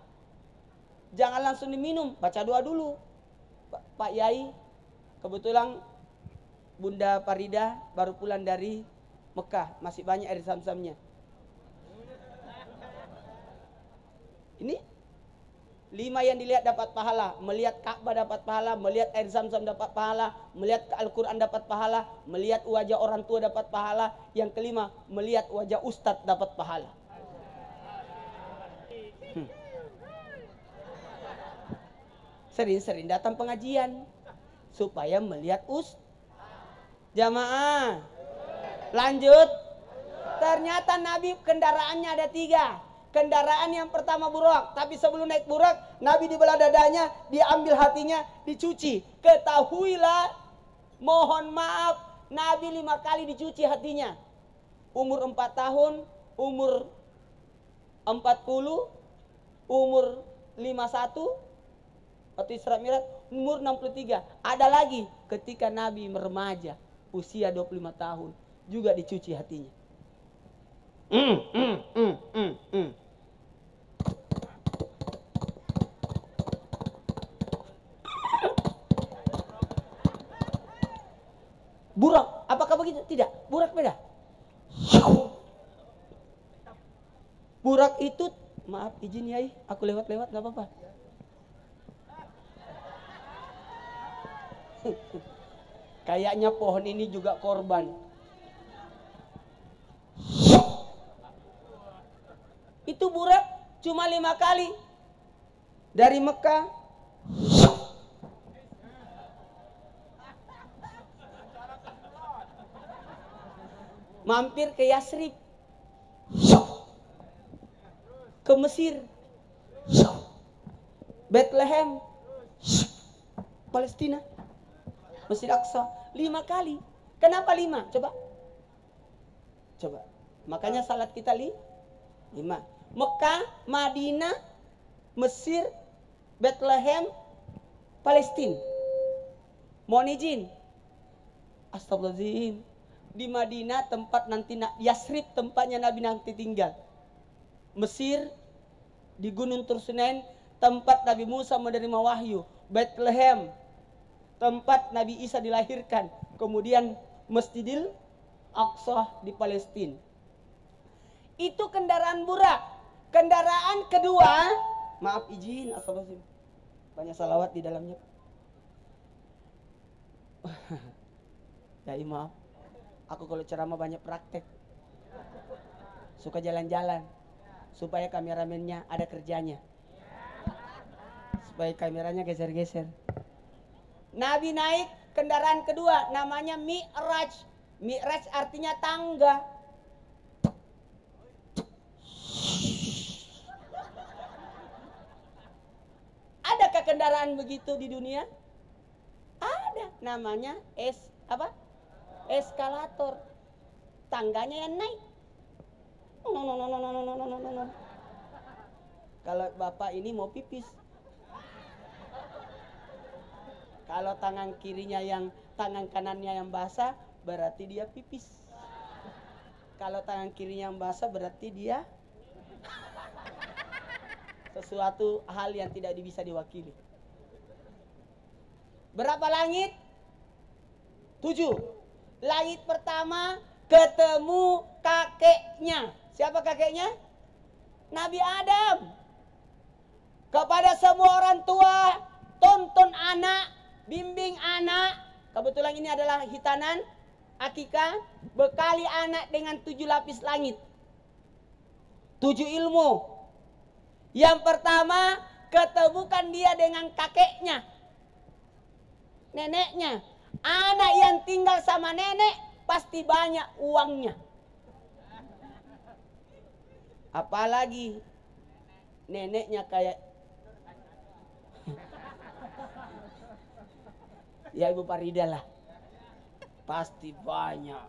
jangan langsung diminum, baca doa dulu. Pak Yai, kebetulan Bunda Farida baru pulang dari Mekah, masih banyak air Zam-Zamnya. Ini 5 yang dilihat dapat pahala. Melihat Ka'bah dapat pahala, melihat air Zam-Zam dapat pahala, melihat Al-Quran dapat pahala, melihat wajah orang tua dapat pahala. Yang kelima, melihat wajah ustadz dapat pahala. Sering-sering datang pengajian supaya melihat jamaah. Lanjut. Ternyata Nabi kendaraannya ada 3. Kendaraan yang pertama Buraq. Tapi sebelum naik Buraq, Nabi dibelah dadanya, diambil hatinya, dicuci. Ketahuilah, mohon maaf, Nabi 5 kali dicuci hatinya. Umur 4 tahun, umur 40, umur 51, atau Isra Mi'raj, umur 63. Ada lagi ketika Nabi remaja, usia 25 tahun, juga dicuci hatinya. Buraq, apakah begitu? Tidak, Buraq beda. Buraq itu, maaf izin Yai, aku lewat-lewat gak apa-apa. Kayaknya pohon ini juga korban. Itu Buraq cuma 5 kali. Dari Mekah mampir ke Yasrib, ke Mesir, Bethlehem, Palestina, Masjid Aqsa. 5 kali. Kenapa 5? Coba. Makanya salat kita 5. Mekah, Madinah, Mesir, Bethlehem, Palestina. Mohon izin. Astagfirullahaladzim. Di Madinah tempat nanti Yasrib tempatnya Nabi nanti tinggal. Mesir di Gunung Tursunain tempat Nabi Musa menerima wahyu. Bethlehem tempat Nabi Isa dilahirkan. Kemudian Masjidil Aqsa di Palestina. Itu kendaraan Buraq. Kendaraan kedua, maaf izin, astagfirullahaladzim. Banyak salawat di dalamnya. Ya maaf. Aku kalau ceramah banyak praktek. Suka jalan-jalan. Supaya kameramennya ada kerjanya. Baik, kameranya geser-geser. Nabi naik kendaraan kedua namanya Mi'raj. Mi'raj artinya tangga. Adakah kendaraan begitu di dunia? Ada, namanya eskalator. Tangganya yang naik. Kalau bapak ini mau pipis, kalau tangan kanannya yang basah, berarti dia pipis. Kalau tangan kirinya yang basah, berarti dia sesuatu hal yang tidak bisa diwakili. Berapa langit? 7. Langit pertama ketemu kakeknya. Siapa kakeknya? Nabi Adam. Kepada semua orang tua, tuntun anak, bimbing anak. Kebetulan ini adalah hitanan akikah. Bekali anak dengan 7 lapis langit, 7 ilmu. Yang pertama, ketemukan dia dengan kakeknya, neneknya. Anak yang tinggal sama nenek pasti banyak uangnya. Apalagi neneknya kayak ya Ibu Farida lah, pasti banyak.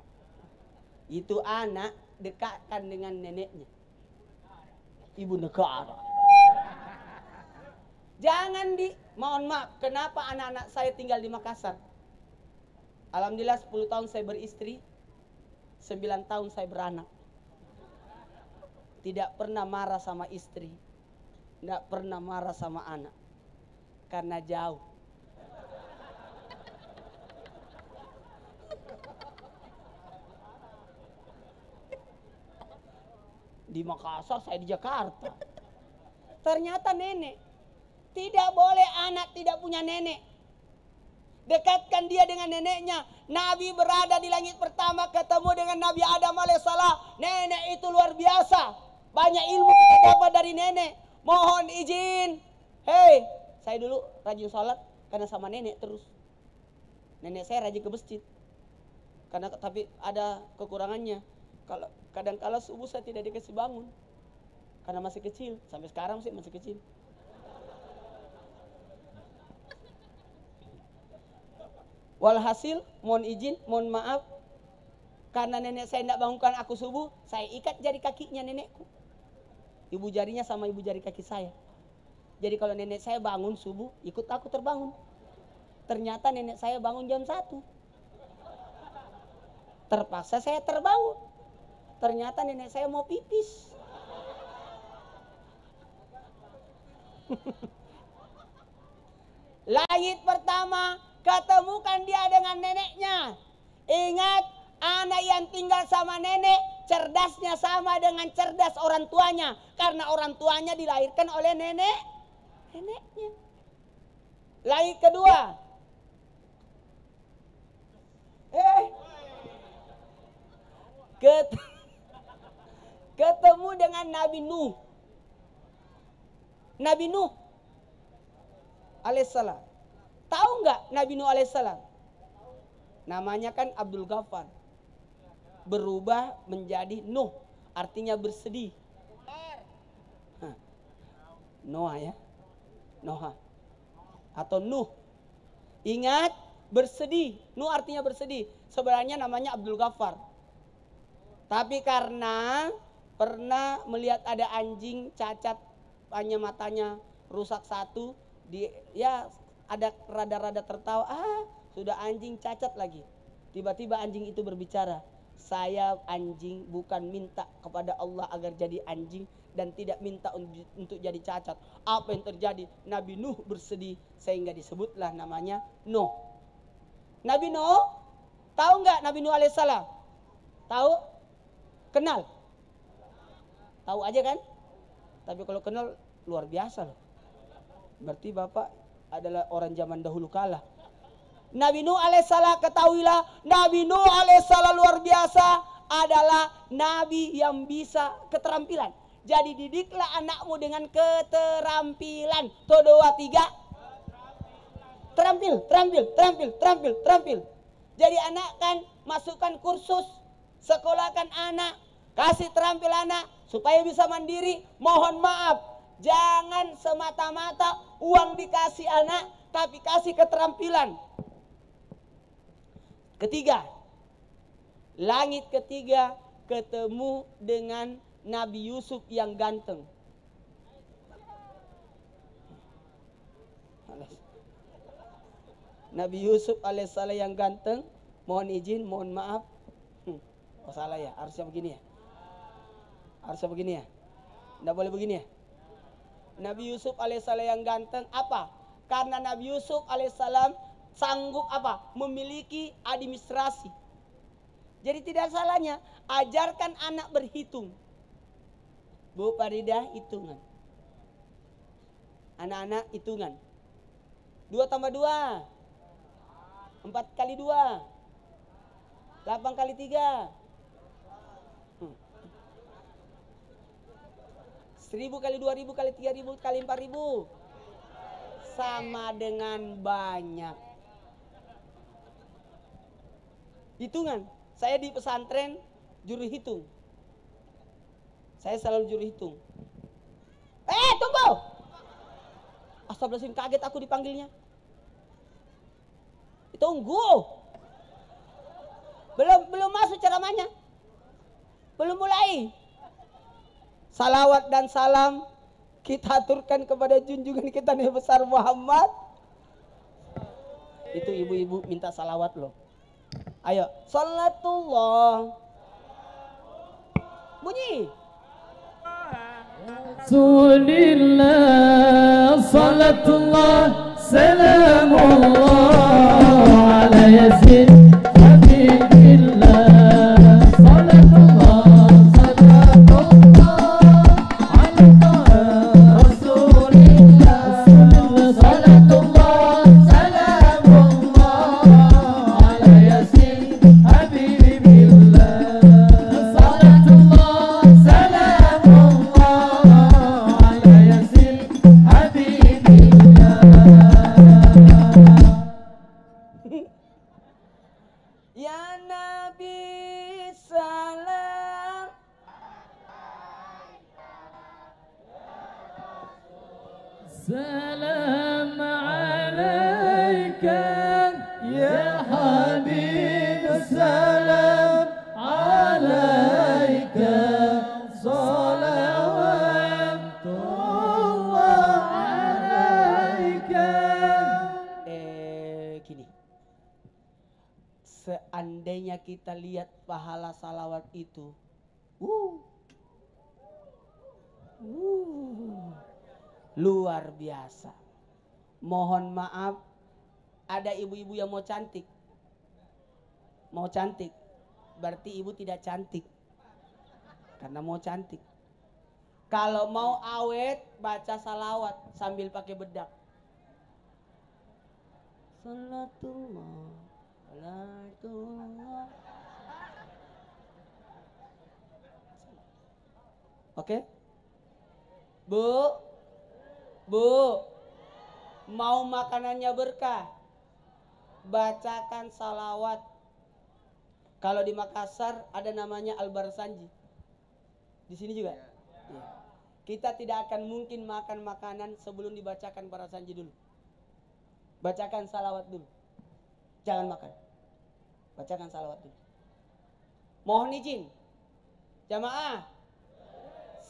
Itu anak dekatkan dengan neneknya, ibu negara. Jangan mohon maaf, kenapa anak-anak saya tinggal di Makassar? Alhamdulillah 10 tahun saya beristri, 9 tahun saya beranak. Tidak pernah marah sama istri, tidak pernah marah sama anak, karena jauh. Di Makassar, saya di Jakarta. Ternyata nenek, tidak boleh anak tidak punya nenek. Dekatkan dia dengan neneknya. Nabi berada di langit pertama ketemu dengan Nabi Adam alaihissalam. Nenek itu luar biasa. Banyak ilmu kita dapat dari nenek. Mohon izin. Hei, saya dulu rajin sholat karena sama nenek terus. Nenek saya rajin ke masjid. Tapi ada kekurangannya. Kadang-kala subuh saya tidak dikasih bangun karena masih kecil. Sampai sekarang sih masih kecil. Walhasil, mohon izin, mohon maaf, karena nenek saya tidak bangunkan aku subuh, saya ikat jari kakinya nenekku. Ibu jarinya sama ibu jari kaki saya. Jadi kalau nenek saya bangun subuh, ikut aku terbangun. Ternyata nenek saya bangun jam 1. Terpaksa saya terbangun. Ternyata nenek saya mau pipis. Langit pertama, ketemukan dia dengan neneknya. Ingat, anak yang tinggal sama nenek, cerdasnya sama dengan cerdas orang tuanya. Karena orang tuanya dilahirkan oleh neneknya. Langit kedua. Ketemu dengan Nabi Nuh. Nabi Nuh alaihissalam. Tahu nggak Nabi Nuh alaihissalam? Namanya kan Abdul Ghaffar. Berubah menjadi Nuh, artinya bersedih. Noah ya, Noah atau Nuh. Ingat, bersedih. Nuh artinya bersedih. Sebenarnya namanya Abdul Ghaffar. Tapi karena pernah melihat ada anjing cacat, hanya matanya rusak satu, ya ada rada-rada tertawa, sudah anjing cacat lagi. Tiba-tiba anjing itu berbicara, saya anjing bukan minta kepada Allah agar jadi anjing dan tidak minta untuk jadi cacat. Apa yang terjadi? Nabi Nuh bersedih sehingga disebutlah namanya Nuh. Nabi Nuh, tahu nggak Nabi Nuh alaihissalam? Tahu? Kenal? Tahu aja kan? Tapi kalau kenal luar biasa loh. Berarti Bapak adalah orang zaman dahulu kala. Nabi Nuh alaihissalam, ketahuilah Nabi Nuh alaihissalam luar biasa, adalah Nabi yang bisa keterampilan. Jadi didiklah anakmu dengan keterampilan. Tuh 2, 3. terampil, terampil, terampil, terampil, terampil. Jadi anak kan masukkan kursus, sekolahkan anak, kasih terampil anak supaya bisa mandiri. Mohon maaf, jangan semata-mata uang dikasih anak, tapi kasih keterampilan. Ketiga, langit ketiga ketemu dengan Nabi Yusuf yang ganteng. Nabi Yusuf alaihissalam yang ganteng, mohon izin, mohon maaf. Oh salah ya, harusnya begini ya. Harusnya begini ya. Tidak boleh begini ya. Nabi Yusuf alaihissalam yang ganteng apa? Karena Nabi Yusuf alaihissalam sanggup apa? Memiliki administrasi. Jadi tidak salahnya ajarkan anak berhitung. Bu Faridah hitungan. Anak-anak hitungan. 2 tambah 2. 4 kali 2. 8 kali 3. 1000 kali 2000 kali 3000 kali 4000. Sama dengan banyak. Hitungan. Saya di pesantren juru hitung. Saya selalu juru hitung. Tunggu. Astagfirullahaladzim, kaget aku dipanggilnya. Tunggu. Belum masuk ceramahnya. Belum mulai. Salawat dan salam kita aturkan kepada junjungan kita Nabi besar Muhammad. Itu ibu-ibu minta salawat loh. Ayo, salatullah. Bunyi. Rasulillah, salatullah, salamullah ala yasin habibillah. Salatullah, salamullah ala Rasulillah. Salatullah, salamullah ala yasin habibillah. Salatullah, salamullah ala yasin habibillah. Ya Nabi salam. Salam alaika ya Habib, salam alaika, salawatullah alaika. Gini. Seandainya kita lihat pahala salawat itu, luar biasa. Mohon maaf, ada ibu-ibu yang mau cantik. Mau cantik, berarti ibu tidak cantik. Karena mau cantik. Kalau mau awet, baca salawat sambil pakai bedak. Salatullah, salatullah. Oke? Bu, mau makanannya berkah, bacakan salawat. Kalau di Makassar ada namanya Al-Barsanji. Di sini juga. Ya. Kita tidak akan mungkin makan makanan sebelum dibacakan Barsanji dulu. Bacakan salawat dulu. Jangan makan. Bacakan salawat dulu. Mohon izin, jamaah.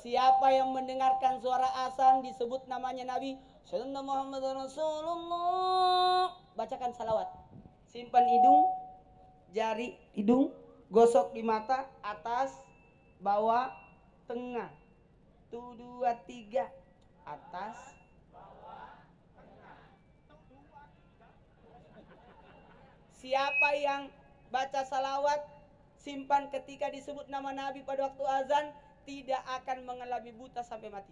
Siapa yang mendengarkan suara azan disebut namanya Nabi Sallallahu Muhammad Rasulullah, bacakan salawat. Simpan hidung, jari hidung, gosok di mata, atas, bawah, tengah. 1, 2, 3. Atas, siapa yang baca salawat simpan ketika disebut nama Nabi pada waktu azan, tidak akan mengalami buta sampai mati.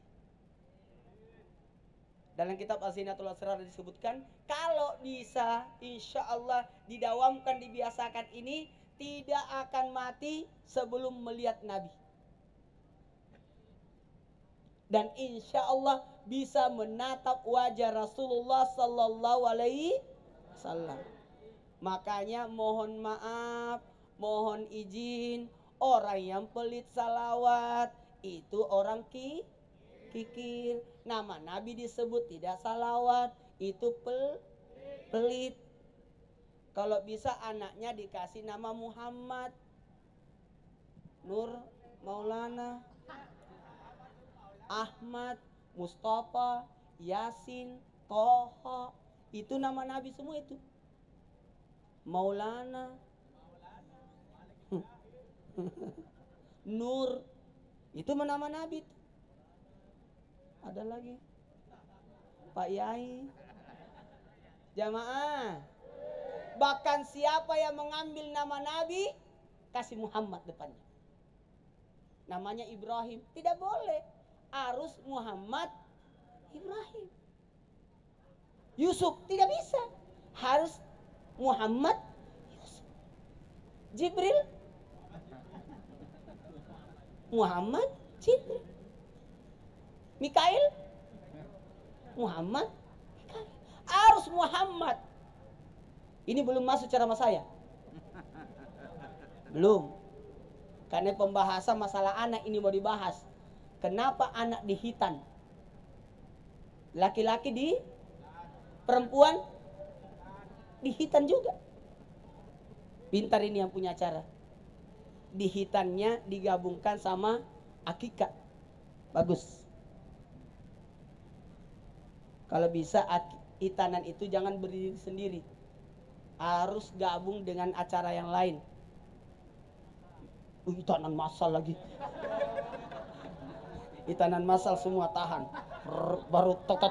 Dalam kitab Az-Zinatul Asrar disebutkan, kalau bisa insya Allah didawamkan, dibiasakan ini, tidak akan mati sebelum melihat Nabi. Dan insya Allah bisa menatap wajah Rasulullah Sallallahu Alaihi wasallam. Makanya mohon maaf, mohon izin, orang yang pelit salawat itu orang kikir. Nama Nabi disebut tidak salawat, itu pelit. Kalau bisa anaknya dikasih nama Muhammad, Nur, Maulana, Ahmad, Mustafa, Yasin, Toha, itu nama Nabi semua itu. Maulana, Nur, itu nama Nabi. Ada lagi Pak Yai. Jamaah, bahkan siapa yang mengambil nama Nabi kasih Muhammad depannya, namanya Ibrahim, tidak boleh, harus Muhammad Ibrahim. Yusuf tidak bisa, harus Muhammad Yusuf. Jibril Muhammad Jibril. Mikail Muhammad Mikail. Harus Muhammad. Ini belum masuk ceramah saya. Belum. Karena pembahasan masalah anak ini mau dibahas. Kenapa anak dihitan? Laki-laki di perempuan dihitan juga. Pintar ini yang punya acara. Dihitannya digabungkan sama akikah. Bagus. Kalau bisa hitanan itu jangan berdiri sendiri. Harus gabung dengan acara yang lain. Hitanan massal lagi. Hitanan massal semua tahan. Baru tok.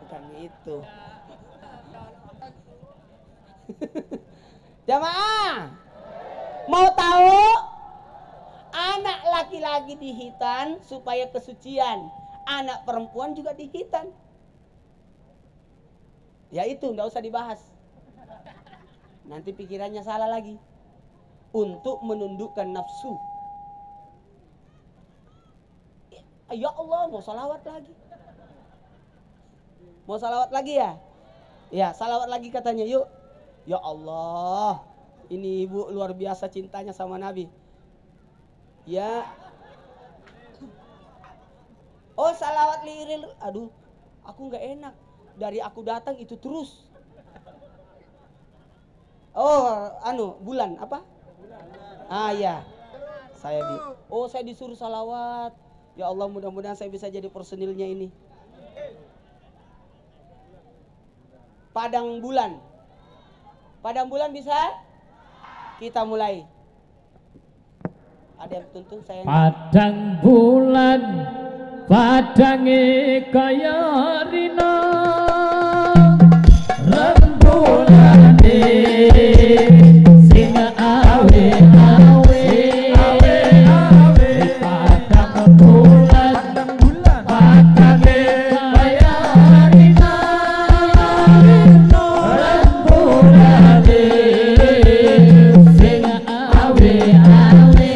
Bukan itu. Jamaah, mau tahu anak laki-laki dihitan supaya kesucian, anak perempuan juga dihitan. Ya itu nggak usah dibahas. Nanti pikirannya salah lagi. Untuk menundukkan nafsu. Ya Allah, mau salawat lagi. Mau salawat lagi ya? Ya, salawat lagi katanya, yuk. Ya Allah, ini ibu luar biasa cintanya sama Nabi. Ya. Oh, salawat liril. Aduh, aku nggak enak. Dari aku datang itu terus. Oh, bulan apa? Ah ya. Saya disuruh salawat. Ya Allah, mudah-mudahan saya bisa jadi personilnya ini. Padang bulan. Padang bulan bisa? Kita mulai. Ada yang tuntun saya. Padang bulan, padange kaya rina, rembulane sing awe awe. Padang bulan, padange kaya rina, rembulane sing awe awe.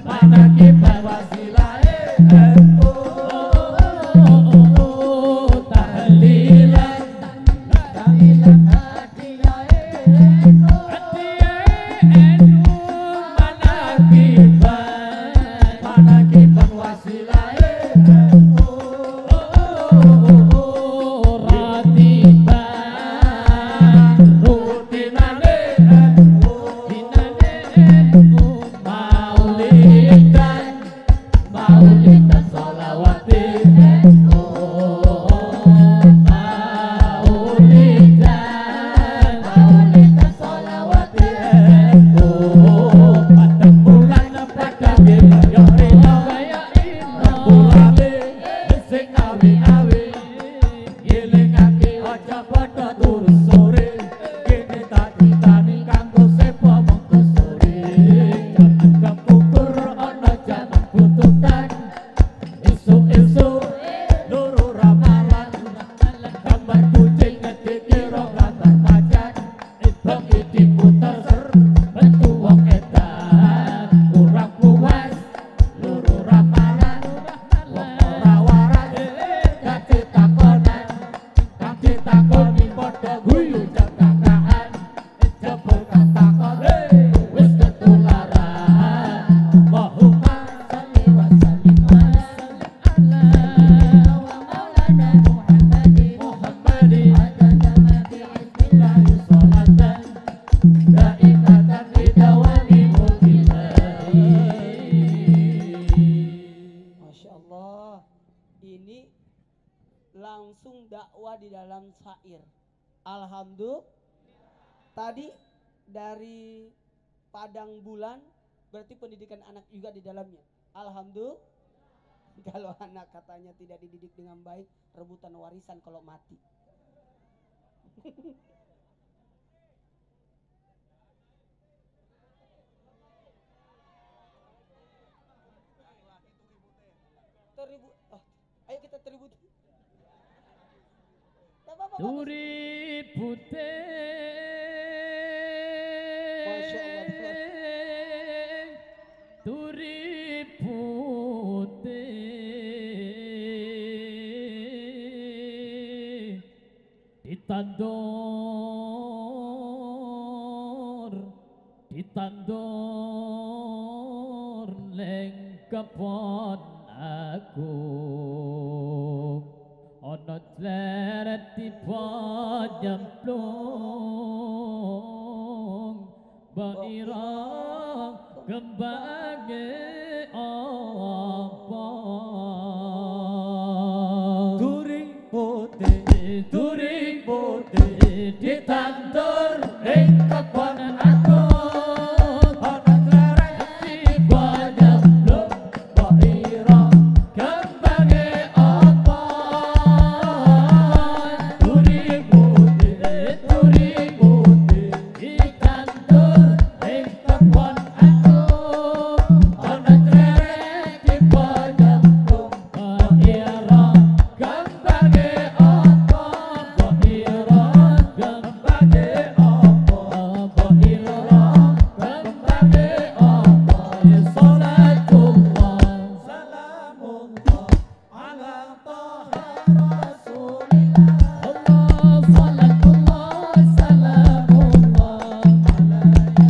manakiban wasilae NU tahlilan hadiyae NU manakiban wasilae NU ratiban rutinane NU maulidan sholawati NU maulidan sholawati NU pada bulan pada gila ya ina bulane sing awi-awi ngelingake aja padha turu sore kene tani kanggo sepo mongko sore jangan kepukur ana jaman bututan esuk-esuk loro ramalan gambar kucing ngedikira gambar macan bengi diputer ser metu wong edan kurang puas loro ramalan wong ora waras kate takonan kate takoni padha guyu jagakaan jebul katakon wis ketularan Allahumma sholli wa sallim ala maulana Muhammadin adada ma fi ilmillahi sholatan daimatan fi dawami mulkillahi. Masya Allah, ini langsung dakwah di dalam syair. Alhamdulillah. Tadi dari Padang Bulan, berarti pendidikan anak juga di dalamnya. Alhamdulillah. Kalau anak katanya tidak dididik dengan baik, rebutan warisan kalau mati. Teribut. Oh, ayo kita teribut. Tak apa-apa. Duri putih, Masya Allah. duri putih, ditandur leng kebon aku. Ono cleret tiba nyemplung Baira kembange apa During putih ditandur ing kebon aku Ono cleret tiba nyemplung Baira kembange apa Duri putih ditandur ing kebon aku Ono cleret tiba nyemplung Baira kembange apa Baira kembange apa Baira kembange apa Ya salatullah salamullah ala taha rasulillah Allah salatullah salamullah ala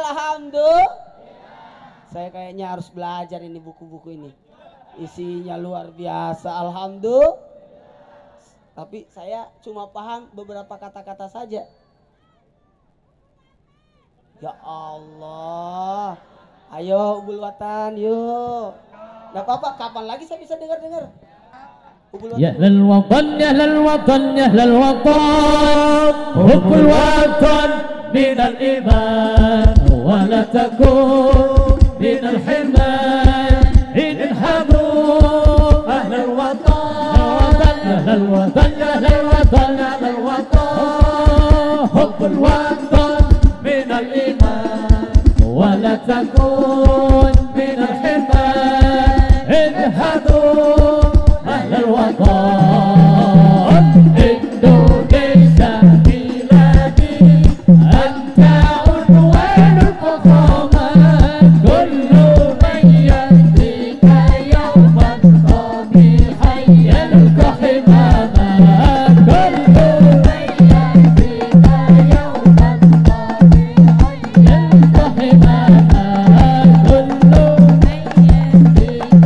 Alhamdulillah. Saya kayaknya harus belajar ini buku-buku ini. Isinya luar biasa, alhamdulillah. Tapi saya cuma paham beberapa kata-kata saja. Ya Allah. Ayo Ubul Watan, yuk. Gak apa-apa, kapan lagi saya bisa dengar-dengar? يا للوطن يا للوطن يا للوطن حب الوطن من الإيمان ولا تكون من الحرمان إن انحبوا أهل الوطن يا للوطن يا للوطن يا للوطن حب الوطن من الإيمان ولا تكون من الحرمان اذهبوا أهل الوطن إندونيسيا بلادي أنت عنوان الفخامة كل من يأتيك يوما طبيعيا يلقى حماما كل من يأتيك يوما طبيعيا يلقى حماما كل من يأتيك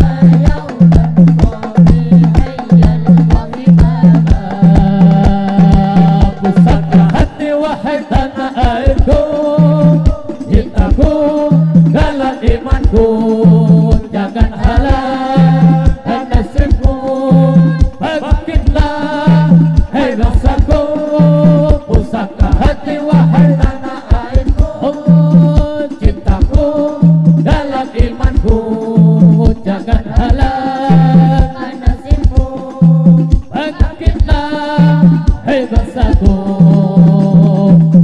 pusaka hati wahai tanah airku, cintaku, galan imanku, jangan halang nasibmu, bangkitlah hai bangsaku, pusaka hati wahai tanah airku, cintaku, galan imanku, jangan halang nasibmu, bangkitlah hai bangsaku.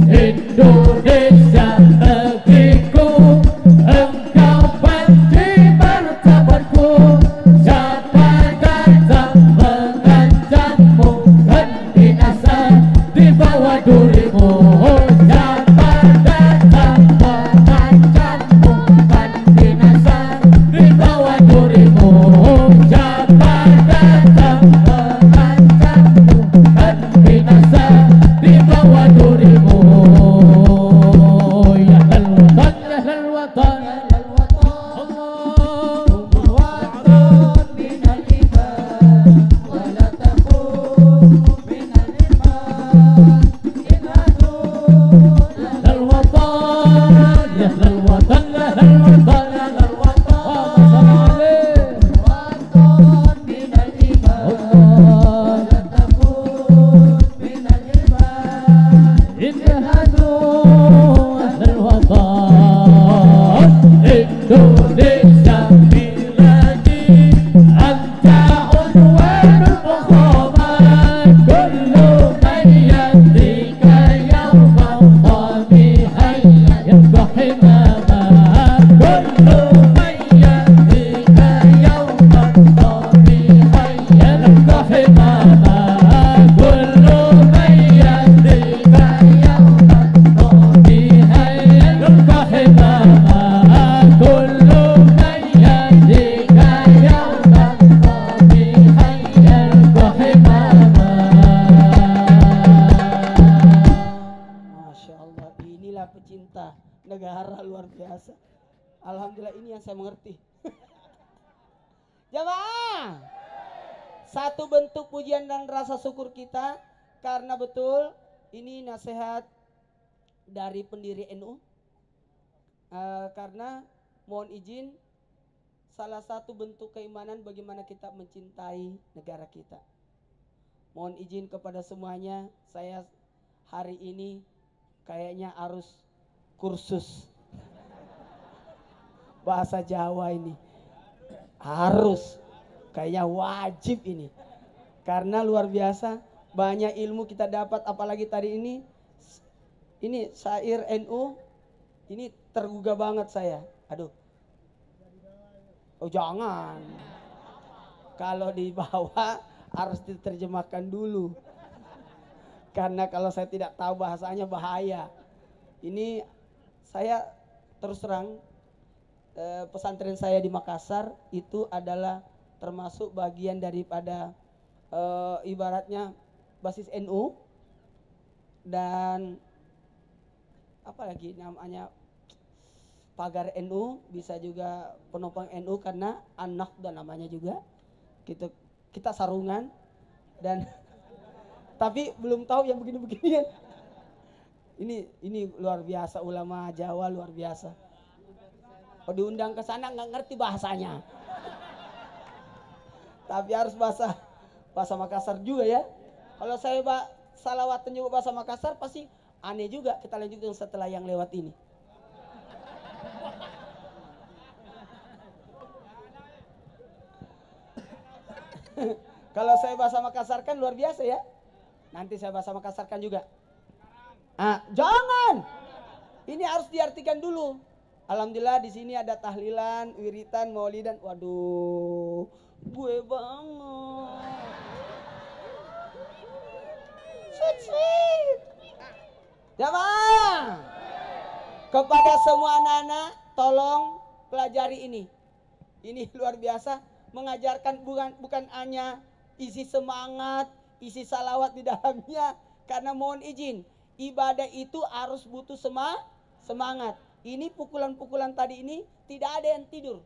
Indonesia negeriku, engkau panci martabatku. Siapa datang mengancammu, kan binasa di bawah durimu. Siapa datang mengancammu, kan binasa di bawah durimu. Siapa datang mengancammu, kan binasa di bawah durimu. Ya lal watan ya lal watan Allahul watan minal iman wala takun minal iman inadu lal watan ya lal watan ya lal watan ya lal watan watan minal iman wala takun minal iman inadu lal watan Indonesia biladi anta unwanul fukhaman kullu man yatika yawman tabi'an yabqa himama kullu man yatika yawman tabi'an yabqa himama kullu man yatika yawman tabi'an yabqa himama kullu man yatika yawman tabi'an yabqa himama. Masya Allah, inilah pecinta negara luar biasa. Alhamdulillah, ini yang saya mengerti. Jamaah, satu bentuk pujian dan rasa syukur kita karena betul ini nasihat dari pendiri NU. Karena mohon izin, salah satu bentuk keimanan bagaimana kita mencintai negara kita. Mohon izin kepada semuanya, saya hari ini kayaknya harus kursus bahasa Jawa ini. Harus, kayaknya wajib ini. Karena luar biasa, banyak ilmu kita dapat, apalagi tadi ini syair NU, ini tergugah banget saya. Aduh. Oh jangan. Kalau di bawah harus diterjemahkan dulu. Karena kalau saya tidak tahu bahasanya bahaya. Ini saya terus terang, pesantren saya di Makassar itu adalah termasuk bagian daripada ibaratnya basis NU. Dan apa lagi namanya, pagar NU, bisa juga penopang NU karena anak dan namanya juga. Kita sarungan dan tapi belum tahu yang begini-beginian. Ini luar biasa, ulama Jawa luar biasa. Oh, diundang ke sana nggak ngerti bahasanya. Tapi harus bahasa Makassar juga ya. Kalau saya salawatan juga bahasa Makassar pasti aneh juga. Kita lanjutkan setelah yang lewat ini. Kalau saya bahasa Makassar kan luar biasa ya. Nanti saya bahasa Makassar kan juga. Jangan. Ini harus diartikan dulu. Alhamdulillah di sini ada tahlilan, wiritan, maulidan. Waduh, gue banget. Sweet. Jamaah. Kepada semua anak-anak, tolong pelajari ini. Ini luar biasa, mengajarkan bukan hanya isi semangat, isi salawat di dalamnya. Karena mohon izin, ibadah itu harus butuh semangat. Ini pukulan-pukulan tadi ini tidak ada yang tidur.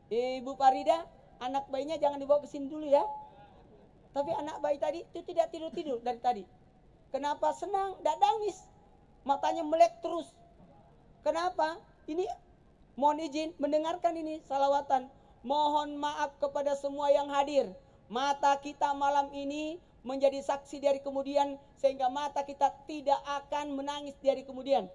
Ibu Farida, anak bayinya jangan dibawa ke sini dulu ya. Tapi anak bayi tadi itu tidak tidur dari tadi. Kenapa? Senang, tidak nangis. Matanya melek terus. Kenapa? Ini mohon izin mendengarkan ini salawatan. Mohon maaf kepada semua yang hadir. Mata kita malam ini menjadi saksi dari kemudian, sehingga mata kita tidak akan menangis dari kemudian.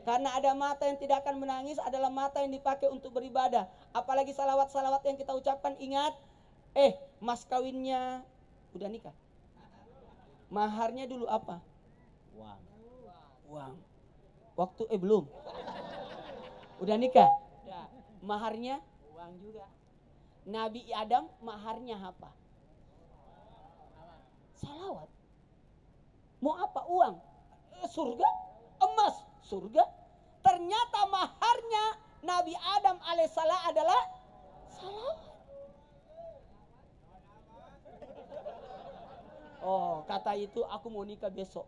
Karena ada mata yang tidak akan menangis adalah mata yang dipakai untuk beribadah. Apalagi salawat-salawat yang kita ucapkan, ingat, mas kawinnya udah nikah. Maharnya dulu apa? Uang. Waktu belum. Udah nikah? Maharnya uang juga. Nabi Adam maharnya apa? Salawat. Mau apa? Uang. Surga? Emas. Surga. Ternyata maharnya Nabi Adam alaihissalam adalah salawat. Oh, kata itu aku mau nikah besok.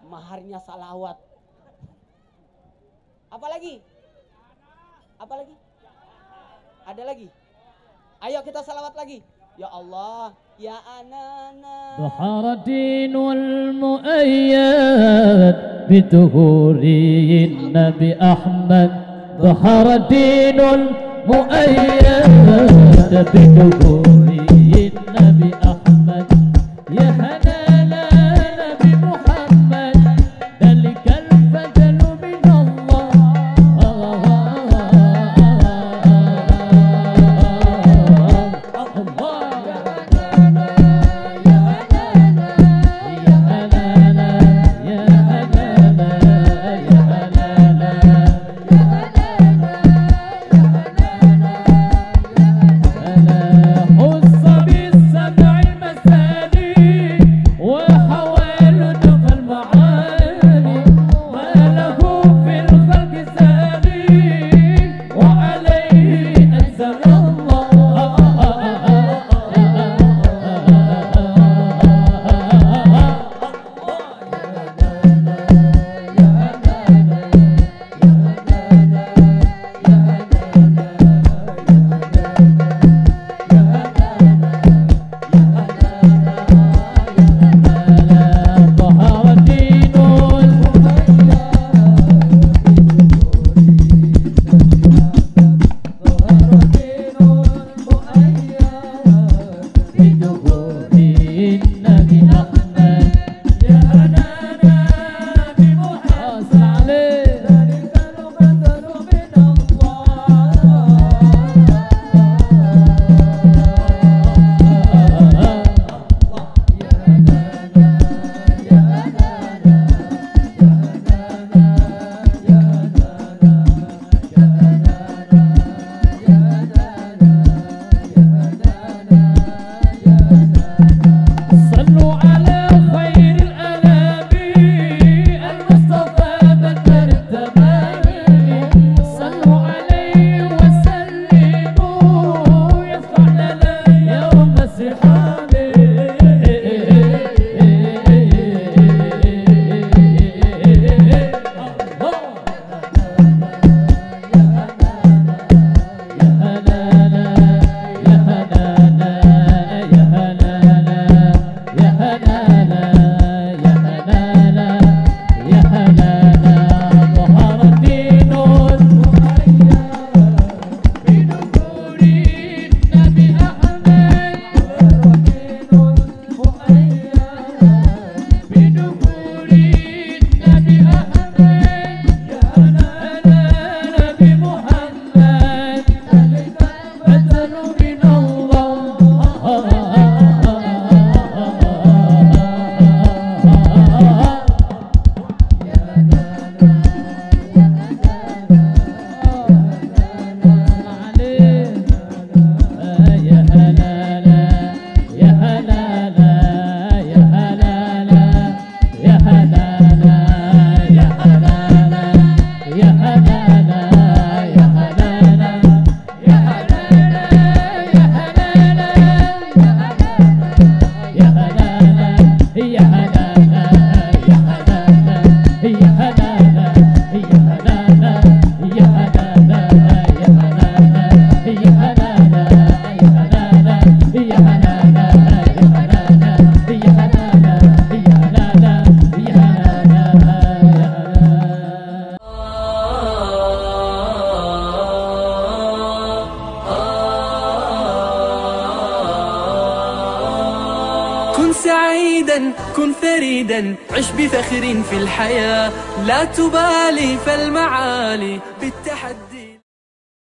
Maharnya salawat. Apalagi? Ada lagi? Ayo kita salawat lagi. Ya Allah, ya anana. ظهر الدين المؤيد بظهور النبي أحمد. ظهر الدين المؤيد بظهور النبي أحمد. يا هلالا نبي محمد ذلك الفضل من الله. كن سعيدا كن فريدا عش بفخر في الحياة لا تبالي فالمعالي بالتحدي